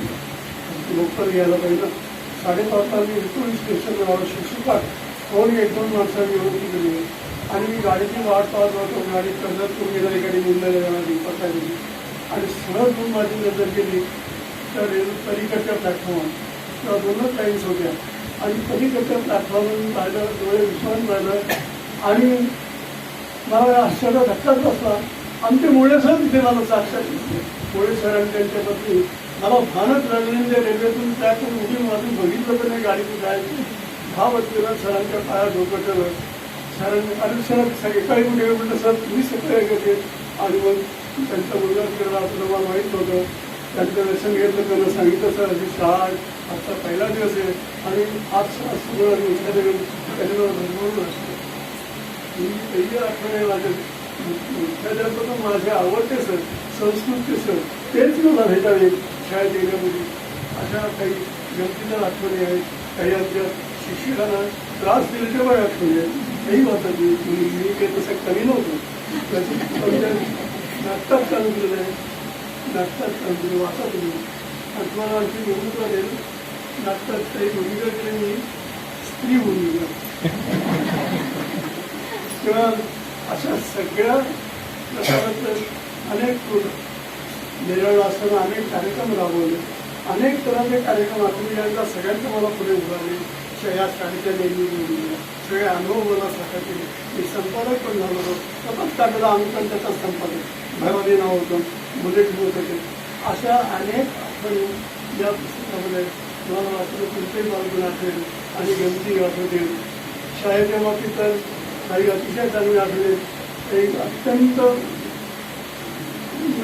लोकल घ्यायला पाहिजे. 5:30ला मी पोलीस स्टेशनवर आलो. शिक्षकात कोणी 1-2 माणसांनी येऊन गेली आणि मी गाडीची वाट पाहत होतो. गाडी कर्जतून गेणारी गाडी मुंबईला जाणारी पकडली आणि सहज म्हणून माझी नजर गेली तर पलीकडच्या प्लॅटफॉर्मवर तेव्हा 2च लाईन्स होत्या आणि पलीकडच्या प्लॅटफॉर्मवर पाहिलं, डोळे विश्वास राहिलं आणि मला आश्चर्य धक्काच बसला. आमचे मुळे सर तिथे मला साक्षात दिसले. मुळे सर आणि त्यांच्या पत्नी मला भानच लागले. त्या रेल्वेतून त्यातून उडी मारून बघितलं तर नाही गाडीतून जायचं. भावतीला सरांच्या पाया डोकं ठेवलं. सरांनी आणि सर एकाही कुठे म्हटलं सर तुम्ही सगळे घेते आणि मग त्यांचा मुलगा केला असं मला माहीत होतं. त्यांचं व्यसन घेतलं त्यांना सांगितलं सर अशी शाळा आजचा पहिला दिवस आहे आणि आज सगळं त्यांनी मला भरभरून असतो. ही पहिली आठवण आहे माझ्या मुख्याध्यापक माझे आवडते सर, संस्कृतचे सर, तेच मला भेटावे शाळेत येण्यामध्ये. अशा काही गमतीदार आठवणी आहेत. काही आमच्या शिक्षकांना त्रास दिल्याच्या पण आठवणी आहेत. काही वाटत मी काही तसं कमी नव्हतं. नाटकात चालू केलेलं आहे, नाटकात चालू केलं वाचा तुम्ही. आणि तुम्हाला आणखी निवडणूक लागेल. नाटकात काही भूमिका केली मी स्त्री भूमिका किंवा अशा सगळ्या प्रकारात अनेक निराळ असताना अनेक कार्यक्रम राबवले. अनेक तऱ्हाचे कार्यक्रम आठवले. यांचा सगळ्यांचा मला पुढे उभारले. या शाळेच्या नेहमी सगळे अनुभव मला साठा केले. मी संपादक पण झालो होतो. सतत टाकला आम्ही पण त्याचा संपादक भरवाले नाव होतं, बुलेट होत होते. अशा अनेक आठवणी या पुस्तकामध्ये मला वाटलं कोणतेही बालगुण आठवेल आणि गमती आठवतील. शाळेच्या बाबतीत तर काही अतिशय चांगले आठवले. एक अत्यंत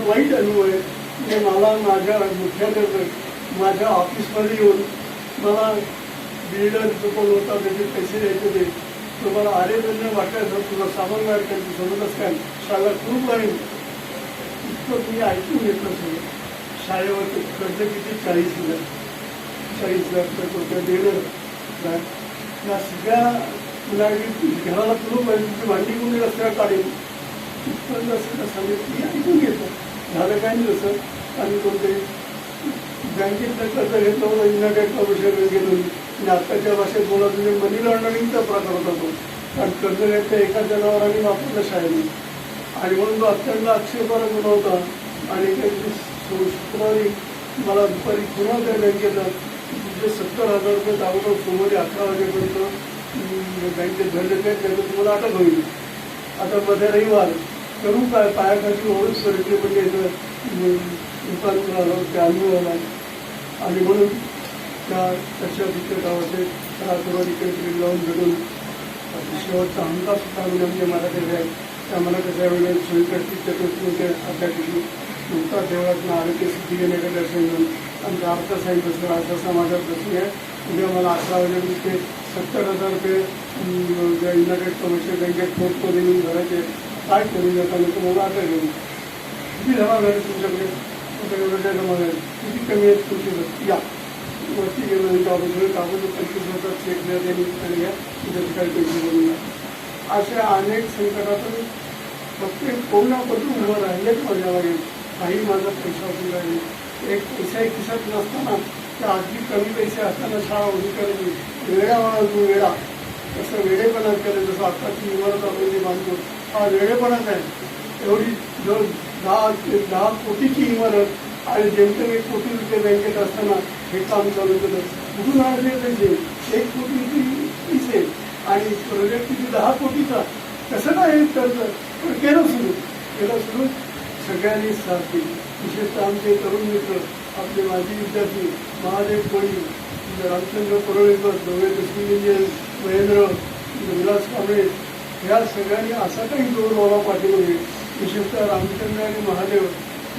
वाईट अनुभव आहे की मला माझ्या मुख्याध्यापक माझ्या ऑफिसमध्ये येऊन मला बिल्डर जो कोण होता त्याचे पैसे द्यायचे होते. तुम्हाला आर्यजन्य वाटायचं तुला सामान गाड करायचं समजच काय शाळेला खूप राहील इतकं तुम्ही ऐकून घेतलं सगळं. शाळेवर कर्ज किती 40,000 रुपये देणं. या सगळ्या घराला कुलूप आहे, तुमची भांडी गुन्हे रस्त्यावर काढेल इतकं असं सांगितलं. मी ऐकून घेतो. झालं काय नाही जसं आम्ही कोणते बँकेतलं कर्ज घेतलं होतं. युनायटेड कमिशन गेलो. आत्ताच्या भाषेत बोला म्हणजे मनी लॉन्ड्रिंगचा प्रकार होता तो. कारण कर्ज घेतलं एका जनावरांनी वापरलं शाळेने आणि म्हणून तो अत्यंत आक्षेपार्ह गुन्हा होता. आणि शुक्रवारी मला दुपारी पुन्हा त्या बँकेला तुमचे 70,000 रुपये दाखवतो. सोमवारी 11 वाजेपर्यंत बँकेत भरले त्याचं तुम्हाला अटक होईल. आता मध्ये रविवार करू काय पायाखाली ओळख सरकली म्हणजे दुकान आलं ते अनुभव आला आणि म्हणून तशा तिथे गावाचे रात्रभर इकडे लावून भेटून शेवटचा हमका सुद्धा म्हणजे मराठीचे आहे. त्या मराठीच्या वेळेला सोयीकडची चतुर्थी आपल्या ठिकाणी नुकताच देवळातून आरोग्य सिद्धी घेण्याकडे दर्शन घेऊन आमचा अर्थ सांगितलं. आज असा माझा प्रश्न आहे. उद्या मला 11 वाजेपर्यंत ते 70,000 रुपये युनायटेड कमर्शियल बँकेत पोस्टमध्ये येऊन भरायचे. काय करून जाताना तुम्हाला अटक घेऊन किती जमा झाले तुमच्याकडे तुमच्याकडे जमा झाले किती कमी आहेत तुमची या वरती गेलो कागद 25,000 चेक द्या त्यांनी आणि या तुमच्या काही पैसे बनवून द्या. अशा अनेक संकटातून प्रत्येक कोण ना कोणी उभं राहिलेच माझ्या लागेल. काही माझा पैसा असून राहिले. एक पैसाही खिशात नसताना त्या अगदी कमी पैसे असताना शाळा उभी करायची. वेळा तू वेळा तसं वेळेपणाच केलं. जसं आत्ताची इमारत आपण बांधतो हा वेळेपणाच आहे. एवढी जर 10 कोटीची इमारत आणि जेमतेम 1 कोटी रुपये बँकेत असताना हे काम चालू केलं. कुठून आणले पैसे? 1 कोटीची पैसे आणि प्रोजेक्ट किती 10 कोटीचा. कसं काय हे कर्ज पण केलं सुरू सगळ्यांनी साथ दिली. विशेषतः आमचे तरुण मित्र आपले माजी विद्यार्थी महादेव कोळी, रामचंद्र परोळेकर, दोघे दशमी, महेंद्र, विलास कांबळे ह्या सगळ्यांनी असा काही जोर मला पाठीमध्ये. विशेषतः रामचंद्र आणि महादेव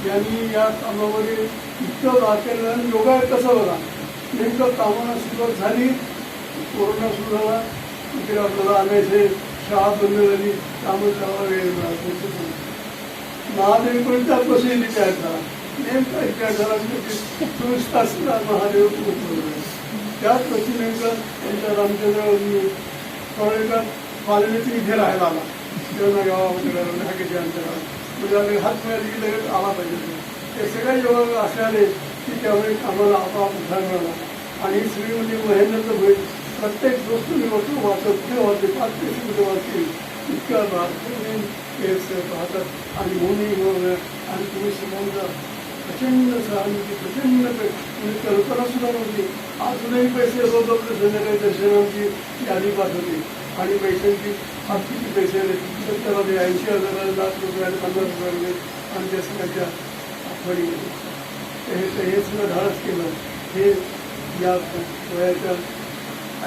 यांनी या कामामध्ये इतकं वाकेलं आणि योगा कसं बघा नेमकं कामाला सुरुवात झाली. कोरोना सुरू झाला. इकडे आपल्याला आणायचे, शाळा बंद झाली, कामं करायला वेळ मिळाला. महादेव पण त्यात बसलेली तयार झाला. नेमका इतिहास झाला 24 तास महादेव त्याच वर्षी नेमकं त्यांच्या रामचंद्र परोळेकर कॉलनीतून इथे राहायला आला तेव्हा गावामध्ये हाकेच्या अंतरावर म्हणजे आम्ही हात मिळाले की लगेच आला पाहिजे. ते सगळे योग असे आले की त्यावेळी आम्हाला आपोआप उद्धार मिळाला. आणि ही सगळी म्हणजे महेंद्रचं होईल प्रत्येक गोष्ट मी वाचत ते वाचते 5 पेशी वाचते इतका पाहतात. आणि म्हणून आणि तुम्ही समजा प्रचंड सहानुभूती प्रचंड म्हणजे कल्पना सुद्धा नव्हती. अजूनही पैसे रोज आपले संध्याकाळी दर्शनाची यादी पाठवते आणि पैशांची आज किती पैसे आले 70,000 80,000 लाख रुपये आणि 50 रुपये आणि त्या सगळ्याच्या आठवणीमध्ये हे सगळं धाडस केलं. हे या वयाच्या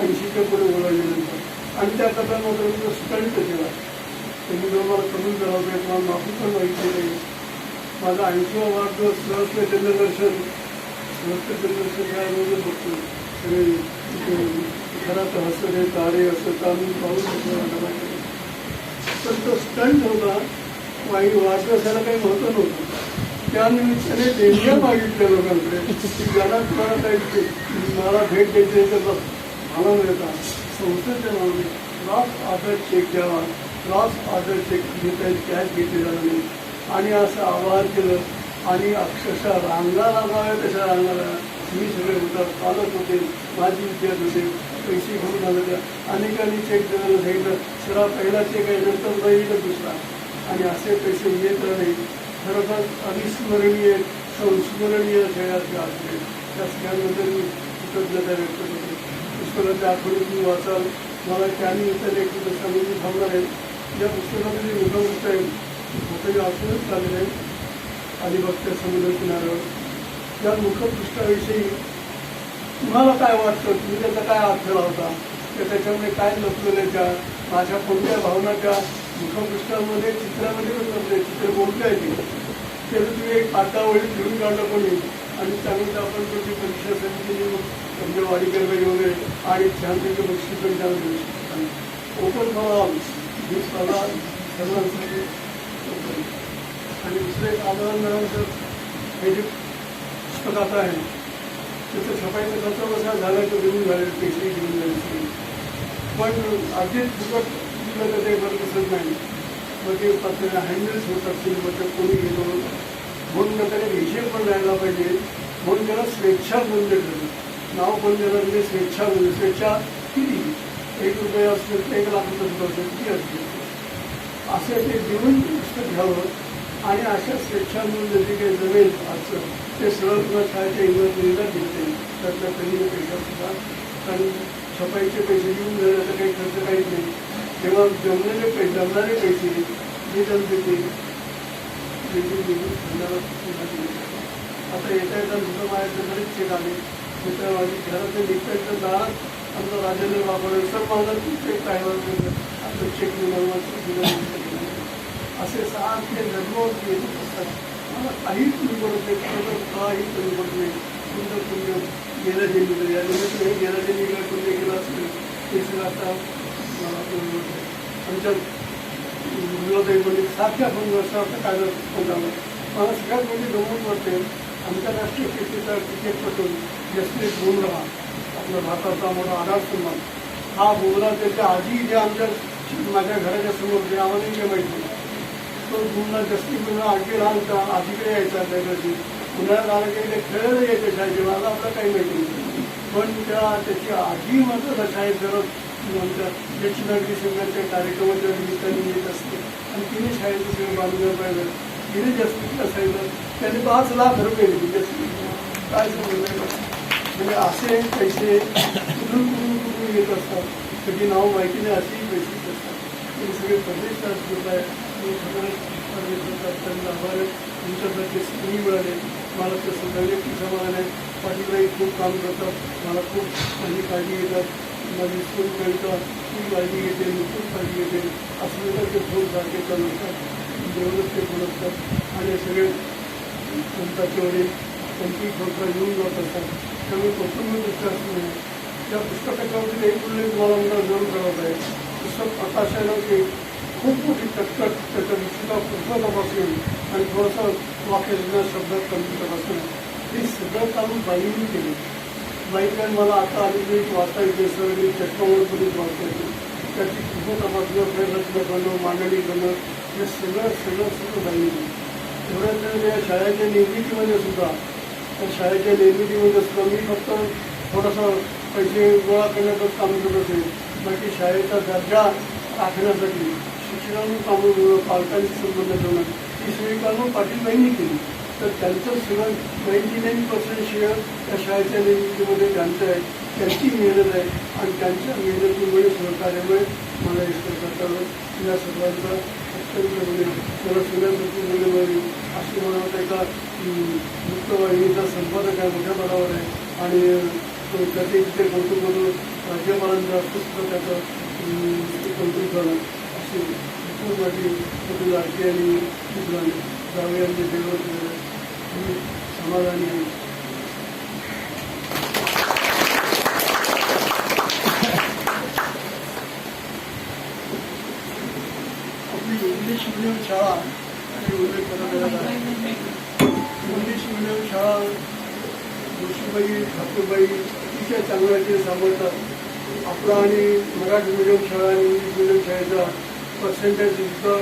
80च्या पुढे बोलावल्यानंतर आणि त्या कथांमध्ये सुटाळीत केला. त्यांनी जो मला कबूल करावं मला माफी पण माहिती नाही. माझा 80वा वाढदिवस सहस्त्र चंद्रदर्शन काय रोज बघतो सगळे घरात हसरे तारे असं चालून पाहून पण तो स्टंट होता. वाढदिवसाला काही महत्व नव्हतं. त्यानिमित्ताने देणग्या मागितल्या लोकांकडे की ज्याला तुम्हाला काही मला भेट द्यायची तर मला मिळता संस्थेच्या नावाने लॉस ऑर्डर चेक द्यावा. लॉस ऑर्डर चेक घेता येईल कॅश घेतले जाणार नाही. आणि असं आवाहन केलं आणि अक्षरशः रांगा लागाव्या तशा रांगाला मी सगळे होतात पालक होते माझी विद्यार्थी होते पैसे घेऊन आलेल्या अनेकांनी चेक देण्याला सांगितलं. सरा पहिला चेक आहे नंतर नाही तर दुसरा आणि असे पैसे येत नाही. खरोखर अविस्मरणीय संस्मरणीय खेळाचे असले त्या सगळ्यांबद्दल मी कृतज्ञता व्यक्त करतो. पुस्तकाच्या आठवणी तुम्ही वाचाल. मला त्यानिमित्ताने एक सांगून मी थांबणार आहे. या पुस्तकामध्ये मुखवृत्त आहे मोठे वाचूनच चाललेलं आहे अलिबागच्या समुद्र किनाऱ्यावर. त्या मुखपृष्ठाविषयी तुम्हाला काय वाटतं तुम्ही त्याचा काय अर्थ लावता त्याच्यामध्ये काय लपलेलं त्या माझ्या कोणत्या भावना त्या मुखपृष्ठामध्ये चित्रामध्ये पण लपले चित्र बोलता येते त्याचं तुम्ही एक पाटावळी फिरून काढलं कोणी आणि त्यानंतर आपण त्याची परीक्षा समितीने म्हणजे वाडीकरबाई वगैरे आणि छानपैकी बक्षीस पण त्याला देऊ शकतो. ओपन फॉर ऑल ही स्पर्धा सर्वांसाठी आणि दुसरं एक आंदोलनानंतर हे जे पुस्तक आता आहे त्याचं छपाईचं खर्च कसा झाला तर देऊन झाले पैसे घेऊन झाले पण अगदीच फुकट दिलं तर ते बरं कसं नाही. मग ते पत्र हँडल्स होत असतील मग ते कोणी घेतो म्हणून त्याने हिशेब पण राहायला पाहिजे. म्हणून त्याला स्वेच्छा मूल्य ठरलं नाव पण त्याला म्हणजे स्वेच्छा मूल्य. स्वेच्छा किती ₹1 असेल तर 1 लाख रुपये सुद्धा असेल किती असतील असे ते देऊन पुस्तक घ्यावं आणि अशा स्वेच्छा मूल्य जे काही जमेल आजचं ते सरळ किंवा शाळेच्या इमारतीला दिले त्यातल्या कधी पैसा सुद्धा कारण छपाईचे पैसे घेऊन जाण्याचा काही खर्च काहीच नाही. तेव्हा जमणारे पैसे जे जमते ते आता येता येता दुसरं माझ्या बरेच चेक आले त्याच्या माझी घरात निघता येतं दारात आमचा राजेंद्र वापरेल सर माझा चेक काय आपलं चेक दिलं असे सारखे जन्मवत येत असतात. मला काहीच तुम्ही करत नाही काही कमी पडत नाही. तुमचं पुण्य गेल्या जन्मी या जन्मी हे गेल्या जन्मीला पुण्य केलं असेल ते सगळं आता आमच्या मुलाबाईमध्ये सारख्या 2 वर्षाचा कायदा झाला. मला सगळ्यात म्हणजे गमत वाटते आंतरराष्ट्रीय क्रिकेटचा क्रिकेटपटू जसप्रीत बुमराह आपल्या भारताचा मोठा आधारस्तंभ हा बुमराह त्याच्या आधी जे आमच्या माझ्या घराच्या समोर जे आम्हालाही जे माहिती तो बुमराह जसप्रीत बुमराह आणखी लहानचा आधीकडे यायचा त्याच्याशी उन्हाळ्यात आला की ते खेळलं यायचं शाळेचे मला आपलं काही माहिती नाही. पण त्याची आधी मात्र शाळेत जर आमच्या ज्येष्ठ नागरिक संघाच्या कार्यक्रमाच्या निमित्ताने येत असते आणि तिने शाळेचं सगळं बांधलं पाहिलं तिने जास्तीत असायचं त्याने 5 लाख रुपये दिले काय समजलं म्हणजे असे पैसे कुठून येत असतात त्याची नाव माहिती नाही असेही पैसे येत असतात. ते सगळे परदेशात होत आहे त्यांना आभार तुमच्यासारखे स्त्री मिळाले मला तसं वैयक्तिक समाधान आहे. पाठीबाई खूप काम करतात मला खूप माझी काळजी घेतात माझी सून कविता ती काळजी घेते मी खूप काळजी घेते असं तर ते खूप सारखे चालवतात जेवढंच ते बोलतात आणि सगळे कोणताचे वडील कोणती खोटा येऊन जात असतात त्यामुळे कौटुंबिक दृष्ट्या असं नाही. त्या पुस्तकाच्यावरती एक उल्लेख मला मला जरूर करत आहे. पुस्तक प्रकाशानं की खूप मोठी कटकट त्याच्या विषयाला पुस्तकापासून आणि थोडंसं वाक्य शब्दात कम्प्युटरपासून हे सगळं काम बाईंनी केले. बाईकडे मला आता आलेली वाचता येते सगळी चष्मावर कधीच वाचता येते त्याची खूप तपासणं, प्रयत्न करणं, मांडणी करणं, हे सगळं झालेलं. एवढ्याच या शाळेच्या निर्मितीमध्ये सुद्धा, त्या शाळेच्या निर्मितीमध्ये सुद्धा मी फक्त थोडंसं पैसे गोळा करण्याचंच काम करत असेल. बाकी शाळेचा दर्जा राखण्यासाठी शिक्षकांनी कामं, पालकांशी संबंध ठेवणं, ही सगळी कामं पाटीलबाईंनी केली. तर त्यांचं सगळं 99% श्रेय त्या शाळेच्या निर्मितीमध्ये त्यांचं आहे, त्यांची मेहनत आहे. आणि त्यांच्या मेहनतीमुळे, सहकार्यामुळे मला हे सरकारला या सर्वांचा अत्यंत मला सगळ्यासाठी मिळेल. अशी मला वाटतं एका वृत्तवाहिनीचा संपादक आहे, मोठ्या पदावर आहे. आणि त्याचे तिथे कौतुक करून राज्यपालांच्या पुस्तक त्याचं कौतुक झालं. अशी भरपूर माझी लाडकी आणि जावे यांनी देवत समाधानी आहे. आपली इंग्लिश मिडियम शाळा आणि उल्लेख करण्यात आला. इंग्लिश मिडियम शाळा जोशीबाई, ठाकूरबाई अतिशय चांगल्या ते सांभाळतात. आपला आणि मराठी मिडियम शाळा आणि इंग्लिश मिडियम शाळेचा पर्सेंटेज सुद्धा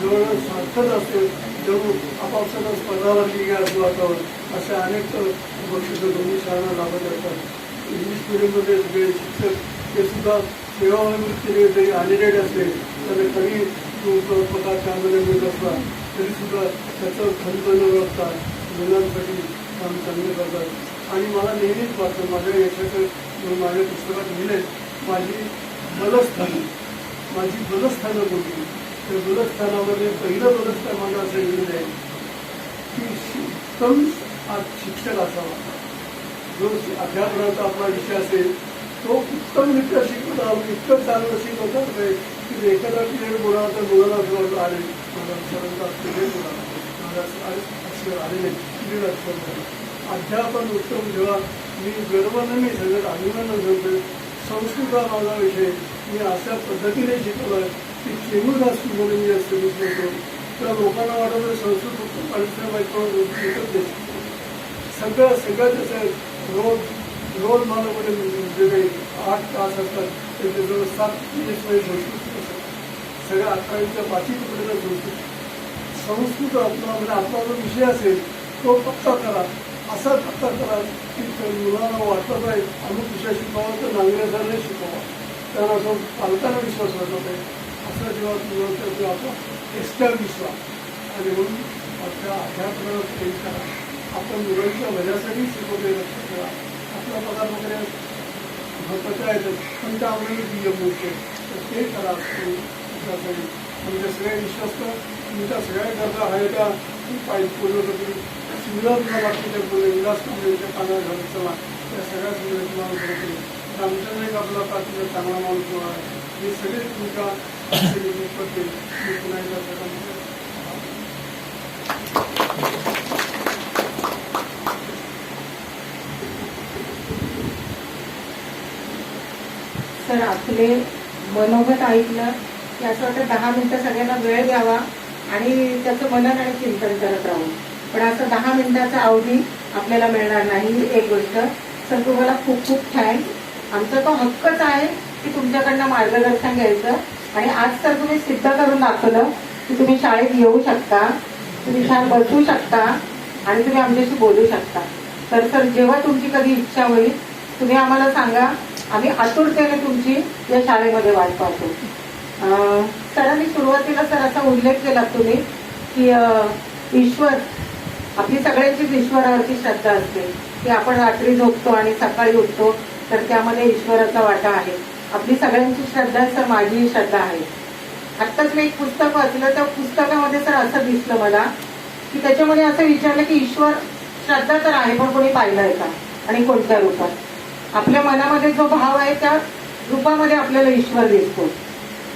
जवळ सारखंच असतं. जणू आपापसात स्पर्धा लागली की असं वातावरण. असे अनेक बक्षिसं दोन्ही शाळांना लाभत असतात. इंग्लिश मिडियममध्ये सगळे शिक्षक ते सुद्धा सेवानिवृत्तीने जरी अनएडेड असले तर कधी पगार त्यामध्ये मिळत असला तरीसुद्धा त्याचं खंत न बघता मुलांसाठी काम चांगले करतात. आणि मला नेहमीच वाटतं, माझ्या यशाचं माझ्या पुस्तकात लिहिले, माझी बलस्थानं कोणती. त्या बलस्थानामध्ये पहिलं बलस्थान माझं असं लिहिलं आहे की उत्तम शिक्षक असावा. जो अध्यापनाचा आपला विषय असेल तो उत्तमरित्या शिकवता, इतकं चांगलं शिकवतात की एखादा पिरियड बोलावा तर मुलाला असं वाटतं आले माझा सरांचा पिरियड बोलावा, माझा अक्षर आले नाही, पिरियड अक्षर. अध्यापन उत्तम जेव्हा मी गर्वानं मी सगळ्यात अभिमानं सांगतो, संस्कृत हा माझा विषय मी अशा पद्धतीने शिकवला की चेंबूरदास म्हणून मी असं शिकवतो. तर लोकांना वाटतं संस्कृत फक्त परिश्रम सगळं त्याचं रोज मला म्हणजे काही 8 तास असतात त्याच्याजवळ 7 मिनिटमध्ये संस्कृत असतात. सगळ्या 11वीच्या 5वी तुकड्याला संस्कृत म्हणजे आपला जो विषय असेल तो पक्का करा, असा पक्का करा की मुलांना वाटत आहे अमुक विषय शिकवावा तर नांगऱ्याचा नाही शिकवावा, त्यांना असं पालकांना विश्वास वाटत आहे. असं जेव्हा आपला एस्टॅब्लिश व्हा आणि म्हणून आपल्या अध्यापनाला प्रेम करा. आपण मुलांच्या भल्यासाठी शिकवते, लक्ष ठेवा. आपला पगार वगैरे महत्त्वाच्या आहेत पण त्या आपल्याला नियम मिळते तर ते करा. म्हणजे सगळे विश्वास करा, तुमच्या सगळ्या गरजा आहे त्या पाहिजे पूर्ण करतील. सुविधा तुला बाकीच्या विलास कामच्या पाण्यात घालत चला, त्या सगळ्या सुविधा तुम्हाला करतील. आमच्याकडे एक आपला पाठीचा चांगला माणूस आहे, हे सगळे तुमच्या करतील. मी पुन्हा एकदा सगळ्यांना सर आपले मनोगत ऐकलं की असं वाटतं 10 मिनिटं सगळ्यांना वेळ द्यावा आणि त्याचं मनन आणि चिंतन करत राहू. पण असं 10 मिनिटाचा अवधी आपल्याला मिळणार नाही. ही एक गोष्ट. सर तुम्हाला खूप खूप थँक्स. आमचा तो हक्कच आहे की तुमच्याकडनं मार्गदर्शन घ्यायचं. आणि आज तर तुम्ही सिद्ध करून दाखवलं की तुम्ही शाळेत येऊ शकता, तुम्ही छान बसू शकता आणि तुम्ही आमच्याशी बोलू शकता. तर सर जेव्हा तुमची कधी इच्छा होईल तुम्ही आम्हाला सांगा, आम्ही आतुरतेने तुमची या शाळेमध्ये वाट पाहतो. सरांनी सुरुवातीला सर असा उल्लेख केला तुम्ही की ईश्वर, आपली सगळ्यांचीच ईश्वरावरची श्रद्धा असते की आपण रात्री झोपतो आणि सकाळी उठतो तर त्यामध्ये ईश्वराचा वाटा आहे. आपली सगळ्यांची श्रद्धा आहे सर, माझीही श्रद्धा आहे. आत्ताच मी एक पुस्तक वाचलं, त्या पुस्तकामध्ये सर असं दिसलं मला की त्याच्यामध्ये असं विचारलं की ईश्वर श्रद्धा तर आहे पण कोणी पाहिलंय का आणि कोणत्या रूपात. आपल्या मनामध्ये जो भाव आहे त्या रूपामध्ये आपल्याला ईश्वर दिसतो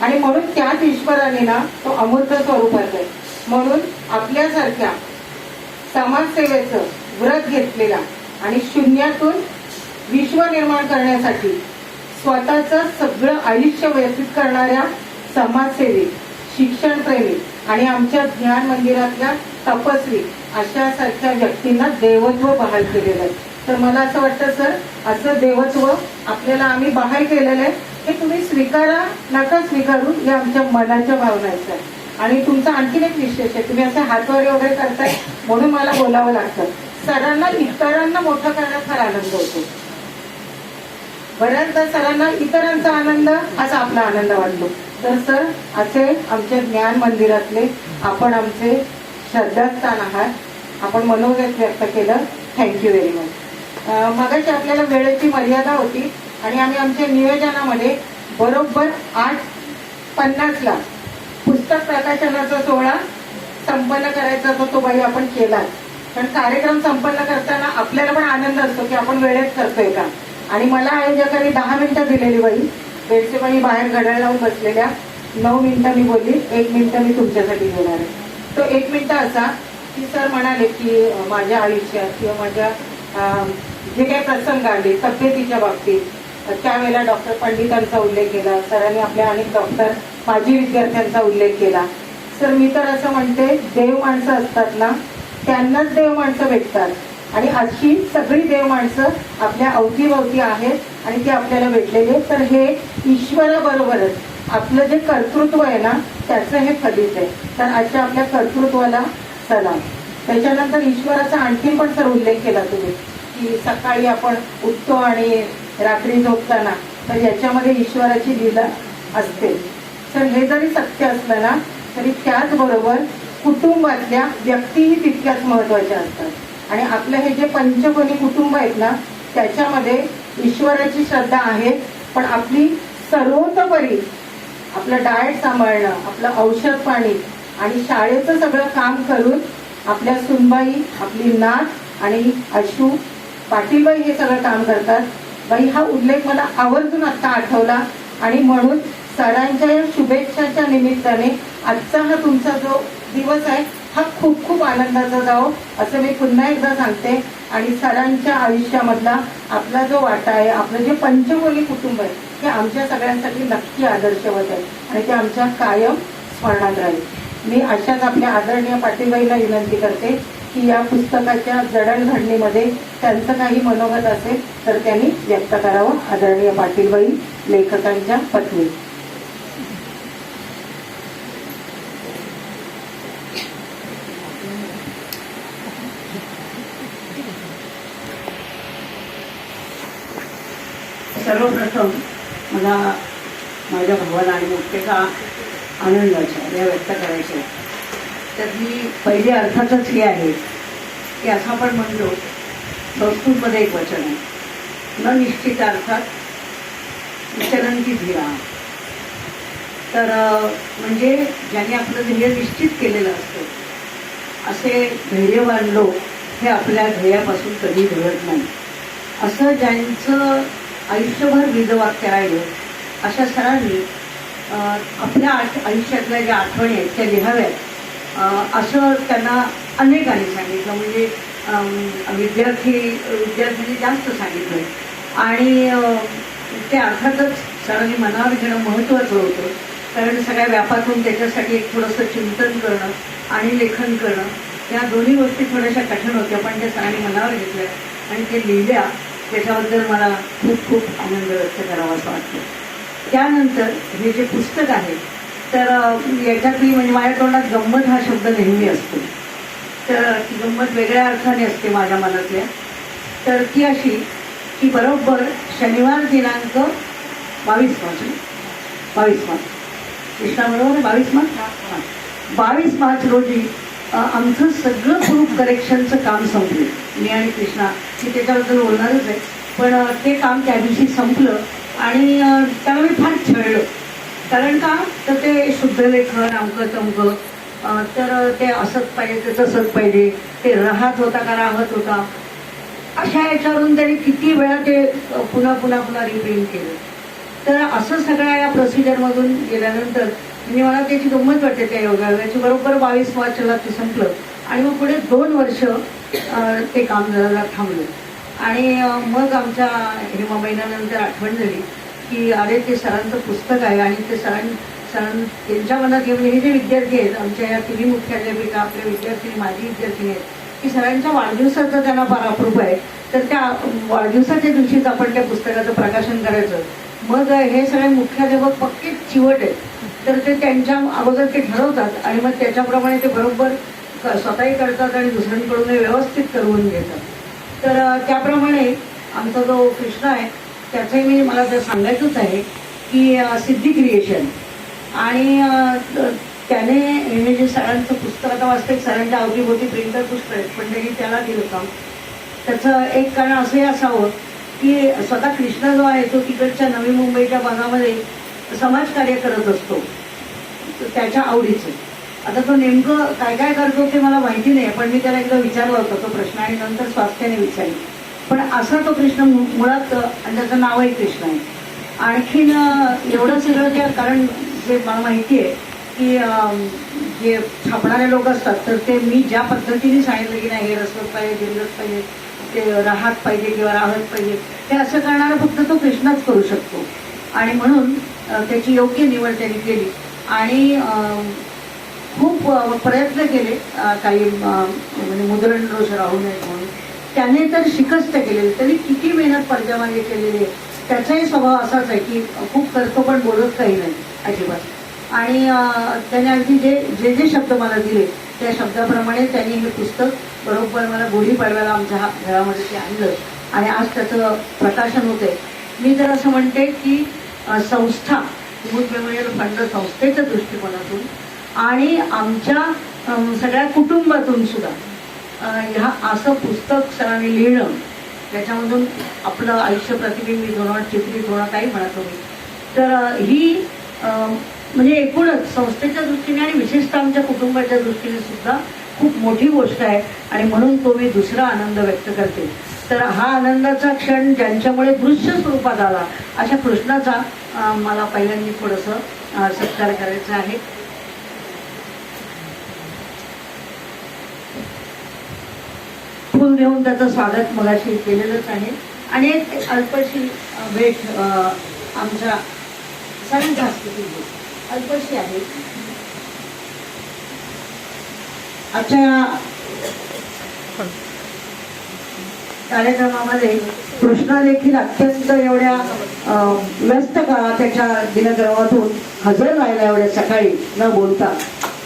आणि म्हणून त्याच ईश्वराने ना तो अमूर्त स्वरूपात आहे. म्हणून आपल्यासारख्या समाजसेवेचं व्रत घेतलेला आणि शून्यातून विश्व निर्माण करण्यासाठी स्वतःचं सगळं आयुष्य व्यतीत करणाऱ्या समाजसेवी, शिक्षणप्रेमी आणि आमच्या ज्ञान मंदिरातल्या तपस्वी अशा सारख्या व्यक्तींना देवत्व बहाल केलेलं आहे. तर मला असं वाटतं सर, असं देवत्व आपल्याला आम्ही बाहेर केलेलं आहे, हे तुम्ही स्वीकारा नका स्वीकारू, या आमच्या मनाच्या भावना आहेत सर. आणि तुमचा आणखीन एक विशेष आहे, तुम्ही असे हातवारे वगैरे करताय म्हणून मला बोलावं लागतं. सरांना इतरांना मोठं करण्यात फार आनंद होतो. बऱ्याचदा सरांना इतरांचा आनंद हाच आपला आनंद वाटतो. तर सर, असे आमच्या ज्ञान मंदिरातले आपण आमचे श्रद्धास्थान आहात. आपण मनोगत व्यक्त केलं, थँक्यू व्हेरी मच. मगाशी आपल्याला वेळेची मर्यादा होती आणि आम्ही आमच्या नियोजनामध्ये बरोबर 8:50 पुस्तक प्रकाशनाचा सोहळा संपन्न करायचा होता, तो बाई आपण केला. पण कार्यक्रम संपन्न करताना आपल्याला पण आनंद असतो की आपण वेळेत करतोय का. आणि मला आयोजकांनी 10 मिनिटं दिलेली बाई, बेडचे बाई बाहेर घड्याळ लावून बसलेल्या. 9 मिनिटं मी बोलली, 1 मिनिटं मी तुमच्यासाठी देणार आहे. तो 1 मिनिटं असा की सर म्हणाले की माझ्या आयुष्यात किंवा माझ्या जे काही प्रसंग आले तब्येतीच्या बाबतीत, त्यावेळेला डॉक्टर पंडितांचा उल्लेख केला सरांनी, आपल्या अनेक डॉक्टर माजी विद्यार्थ्यांचा उल्लेख केला. सर, मी तर असं म्हणते, देव माणसं असतात ना, त्यांनाच देव माणसं भेटतात. आणि अशी सगळी देव माणसं आपल्या अवतीभवती आहेत आणि ती आपल्याला भेटलेली आहेत. तर हे ईश्वराबरोबरच आपलं जे कर्तृत्व आहे ना, त्याचं हे फलित आहे. तर अशा आपल्या कर्तृत्वाला सलाम. त्याच्यानंतर ईश्वराचा आणखीन पण सर उल्लेख केला तुम्ही की सकाळी आपण उठतो आणि रात्री झोपताना, तर याच्यामध्ये ईश्वराची लीला असते. तर हे जरी सत्य असलं ना, तरी त्याचबरोबर कुटुंबातल्या व्यक्तीही तितक्याच महत्वाच्या असतात. आणि आपलं हे जे पंचकोनी कुटुंब आहेत ना, त्याच्यामध्ये ईश्वराची श्रद्धा आहे, पण आपली सर्वतोपरी आपलं डाएट सांभाळणं, आपलं औषध पाणी आणि शाळेचं सगळं काम करून आपल्या सुनबाई, आपली नात आणि अशू पाटीलबाई हे सगळं काम करतात. बाई, हा उल्लेख मला आवर्जून आता आठवला. आणि म्हणून सरांच्या या शुभेच्छाच्या निमित्ताने आजचा हा तुमचा जो दिवस आहे हा खूप खूप आनंदाचा जाओ, असं मी पुन्हा एकदा सांगते. आणि सरांच्या आयुष्यामधला आपला जो वाटा आहे, आपलं जे पंचकोनी कुटुंब आहे, हे आमच्या सगळ्यांसाठी नक्की आदर्शवत आहे आणि ते आमच्या कायम स्मरणात राहील. मी अशाच आपल्या आदरणीय पाटीलबाईला विनंती करते की या पुस्तकाच्या जडणघडणीमध्ये त्यांचं काही मनोगत असेल तर त्यांनी व्यक्त करावं. आदरणीय पाटीलबाई, लेखकांच्या पत्नी. सर्वप्रथम मला माझ्या भावाला आणि मुख्यतः आनंदाच्या व्यक्त करायच्या. तर ही पहिली अर्थातच ही आहे की असं आपण म्हणतो, संस्कृतमध्ये एक वचन आहे, न निश्चित अर्थात विचरंती धीरा. तर म्हणजे ज्यांनी आपलं ध्येय निश्चित केलेलं असतं, असे धैर्यवान लोक हे आपल्या ध्येयापासून कधी ढळत नाही. असं ज्यांचं आयुष्यभर बीजवाक्य राहिलं, अशा सरांनी आपल्या आयुष्यातल्या ज्या आठवणी आहेत त्या लिहाव्यात, असं त्यांना अनेकांनी सांगितलं. म्हणजे विद्यार्थ्यांनी जास्त सांगितलं. आणि ते अर्थातच सरांनी मनावर घेणं महत्त्वाचं होतं, कारण सगळ्या व्यापातून त्याच्यासाठी एक थोडंसं चिंतन करणं आणि लेखन करणं, या दोन्ही गोष्टी थोड्याशा कठीण होत्या, पण त्या सरांनी मनावर घेतल्या आणि ते लिहिल्या. त्याच्याबद्दल मला खूप खूप आनंद व्यक्त करावा असं वाटतं. त्यानंतर हे जे पुस्तक आहे, तर याच्यातली म्हणजे माझ्या तोंडात गंमत हा शब्द नेहमी असतो. तर ती गंमत वेगळ्या अर्थाने असते माझ्या मनातल्या. तर ती अशी की बरोबर शनिवार दिनांक 22 मार्च कृष्णाबरोबर 22 मार्च रोजी आमचं सगळं प्रूफ करेक्शनचं काम संपलं. मी आणि कृष्णा मी त्याच्याबद्दल बोलणारच आहे, पण ते काम त्या दिवशी संपलं. आणि त्याला मी फार छळलं. कारण का, तर ते शुद्धलेखन अमकं तमकं, तर ते असंच पाहिजे, ते तसंच पाहिजे, ते राहत होता का राहत होता, अशा याच्यावरून त्यांनी किती वेळा ते पुन्हा रिप्रिंट केलं. तर असं सगळ्या या प्रोसिजरमधून गेल्यानंतर म्हणजे मला त्याची गंमत वाटते त्या योगायोगाची. बरोबर 22 मार्चला ते संपलं आणि मग पुढे 2 वर्ष ते काम जरा थांबलं. आणि मग आमच्या हेमा महिन्यानंतर आठवण झाली की अरे, ते सरांचं पुस्तक आहे आणि ते त्यांच्या मनात घेऊन हे जे विद्यार्थी आहेत आमच्या या तिन्ही मुख्याध्यापिका, आपले विद्यार्थी माझी विद्यार्थी आहेत, की सरांच्या वाढदिवसाचा त्यांना फार अप्रूप आहे तर त्या वाढदिवसाच्या दिवशीच आपण त्या पुस्तकाचं प्रकाशन करायचं. मग हे सगळे मुख्याध्यापक पक्के चिवट आहेत, तर ते त्यांच्या अगोदर ते ठरवतात आणि मग त्याच्याप्रमाणे ते बरोबर स्वतःही करतात आणि दुसऱ्यांकडून व्यवस्थित करून घेतात. तर त्याप्रमाणे आमचा जो कृष्ण आहे त्याचंही मला ते सांगायचंच आहे की सिद्धी क्रिएशन आणि त्याने हे जे सरांचं पुस्तक आता वास्तविक सरांच्या अवतीभोवती प्रिंटर पुस्तक आहेत, पण त्यांनी त्याला दिलं काम. त्याचं एक कारण असंही असावं की स्वतः कृष्ण जो आहे तो तिकडच्या नवी मुंबईच्या भागामध्ये समाजकार्य करत असतो त्याच्या आवडीचं. आता तो नेमकं काय काय करतो ते मला माहिती नाही, पण मी त्याला एकदा विचारला होता तो प्रश्न आणि नंतर स्वास्थ्याने विचारले. पण असा तो कृष्ण मुळात, आणि त्याचं नावही कृष्ण आहे. आणखीन एवढं सगळं त्या, कारण जे मला माहिती आहे की जे छापणारे लोक असतात तर ते मी ज्या पद्धतीने सांगितलं की नाही हे रसवत पाहिजे, दिलगत पाहिजे, ते राहत पाहिजे किंवा राहत पाहिजे, ते असं करणारा फक्त तो कृष्णच करू शकतो. आणि म्हणून त्याची योग्य निवड त्यांनी केली आणि खूप प्रयत्न केले. काही म्हणजे मुद्रण दोष राहू नये म्हणून त्याने तर शिकस्त केलेली, तरी किती मेहनत पडद्यामागे केलेली आहे. त्याचाही स्वभाव असाच आहे की खूप करतो पण बोलत काही नाही अजिबात. आणि त्याने अगदी जे जे शब्द मला दिले त्या शब्दाप्रमाणे त्यांनी हे पुस्तक बरोबर मला गुढीपाडव्याला आमच्या घरामध्ये ते आणलं आणि आज त्याचं प्रकाशन होतंय. मी तर असं म्हणते की संस्था कुमुद मेमोरियल फंड संस्थेच्या दृष्टिकोनातून आणि आमच्या सगळ्या कुटुंबातून सुद्धा ह्या असं पुस्तक सरांनी लिहिणं, त्याच्यामधून आपलं आयुष्य प्रतिबिंबित होणं, चित्रित होणं, काही म्हणा तुम्ही, तर ही म्हणजे एकूणच संस्थेच्या दृष्टीने आणि विशेषतः आमच्या कुटुंबाच्या दृष्टीने सुद्धा खूप मोठी गोष्ट आहे. आणि म्हणून तो मी दुसरा आनंद व्यक्त करते. तर हा आनंदाचा क्षण ज्यांच्यामुळे दृश्य स्वरूपात आला अशा कृष्णाचा मला पहिल्यांदा थोडंसं सत्कार करायचा आहे. फुल देऊन त्याचं स्वागत मगाशी केलेलंच आहे. आणि एक अल्पशी भेट आमच्या सगळ्यांच्या हस्ते अल्पशी आहे. आजच्या कार्यक्रमामध्ये कृष्णा देखील अत्यंत एवढ्या व्यस्त काळात त्याच्या दिनक्रमातून हजर राहिला एवढ्या सकाळी न बोलता,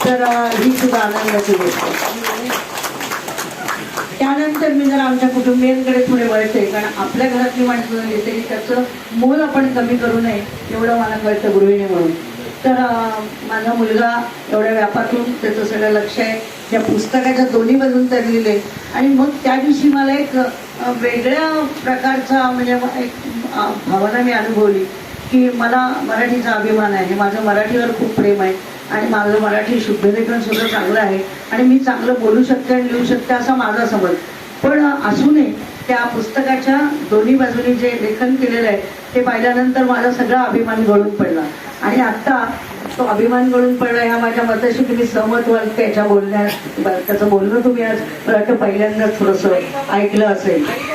तर ही सुद्धा आनंदाची गोष्ट. त्यानंतर मी जरा आमच्या कुटुंबियांकडे थोडे वळते, कारण आपल्या घरातली माणसं झाली तरी त्याचं मोल आपण कमी करू नये एवढं मला कळतं गृहिणी म्हणून. तर माझा मुलगा एवढ्या व्यापातून त्याचं सगळं लक्ष आहे त्या पुस्तकाच्या दोन्ही बाजून तर लिहिले. आणि मग त्या दिवशी मला एक वेगळ्या प्रकारचा म्हणजे एक भावना मी अनुभवली की मला मराठीचा अभिमान आहे, माझं मराठीवर खूप प्रेम आहे आणि माझं मराठी शुद्धलेखन सुद्धा चांगलं आहे आणि मी चांगलं बोलू शकते आणि लिहू शकते असा माझा समज. पण असूनही त्या पुस्तकाच्या दोन्ही बाजूनी जे लेखन केलेलं आहे ते पाहिल्यानंतर माझा सगळा अभिमान गळून पडला. आणि आत्ता तो अभिमान गळून पडला ह्या माझ्या मताशी तुम्ही सहमत व्हाल. त्याच्या बोलण्यात त्याचं बोलणं तुम्ही आज मला वाटतं पहिल्यांदाच थोडंसं ऐकलं असेल.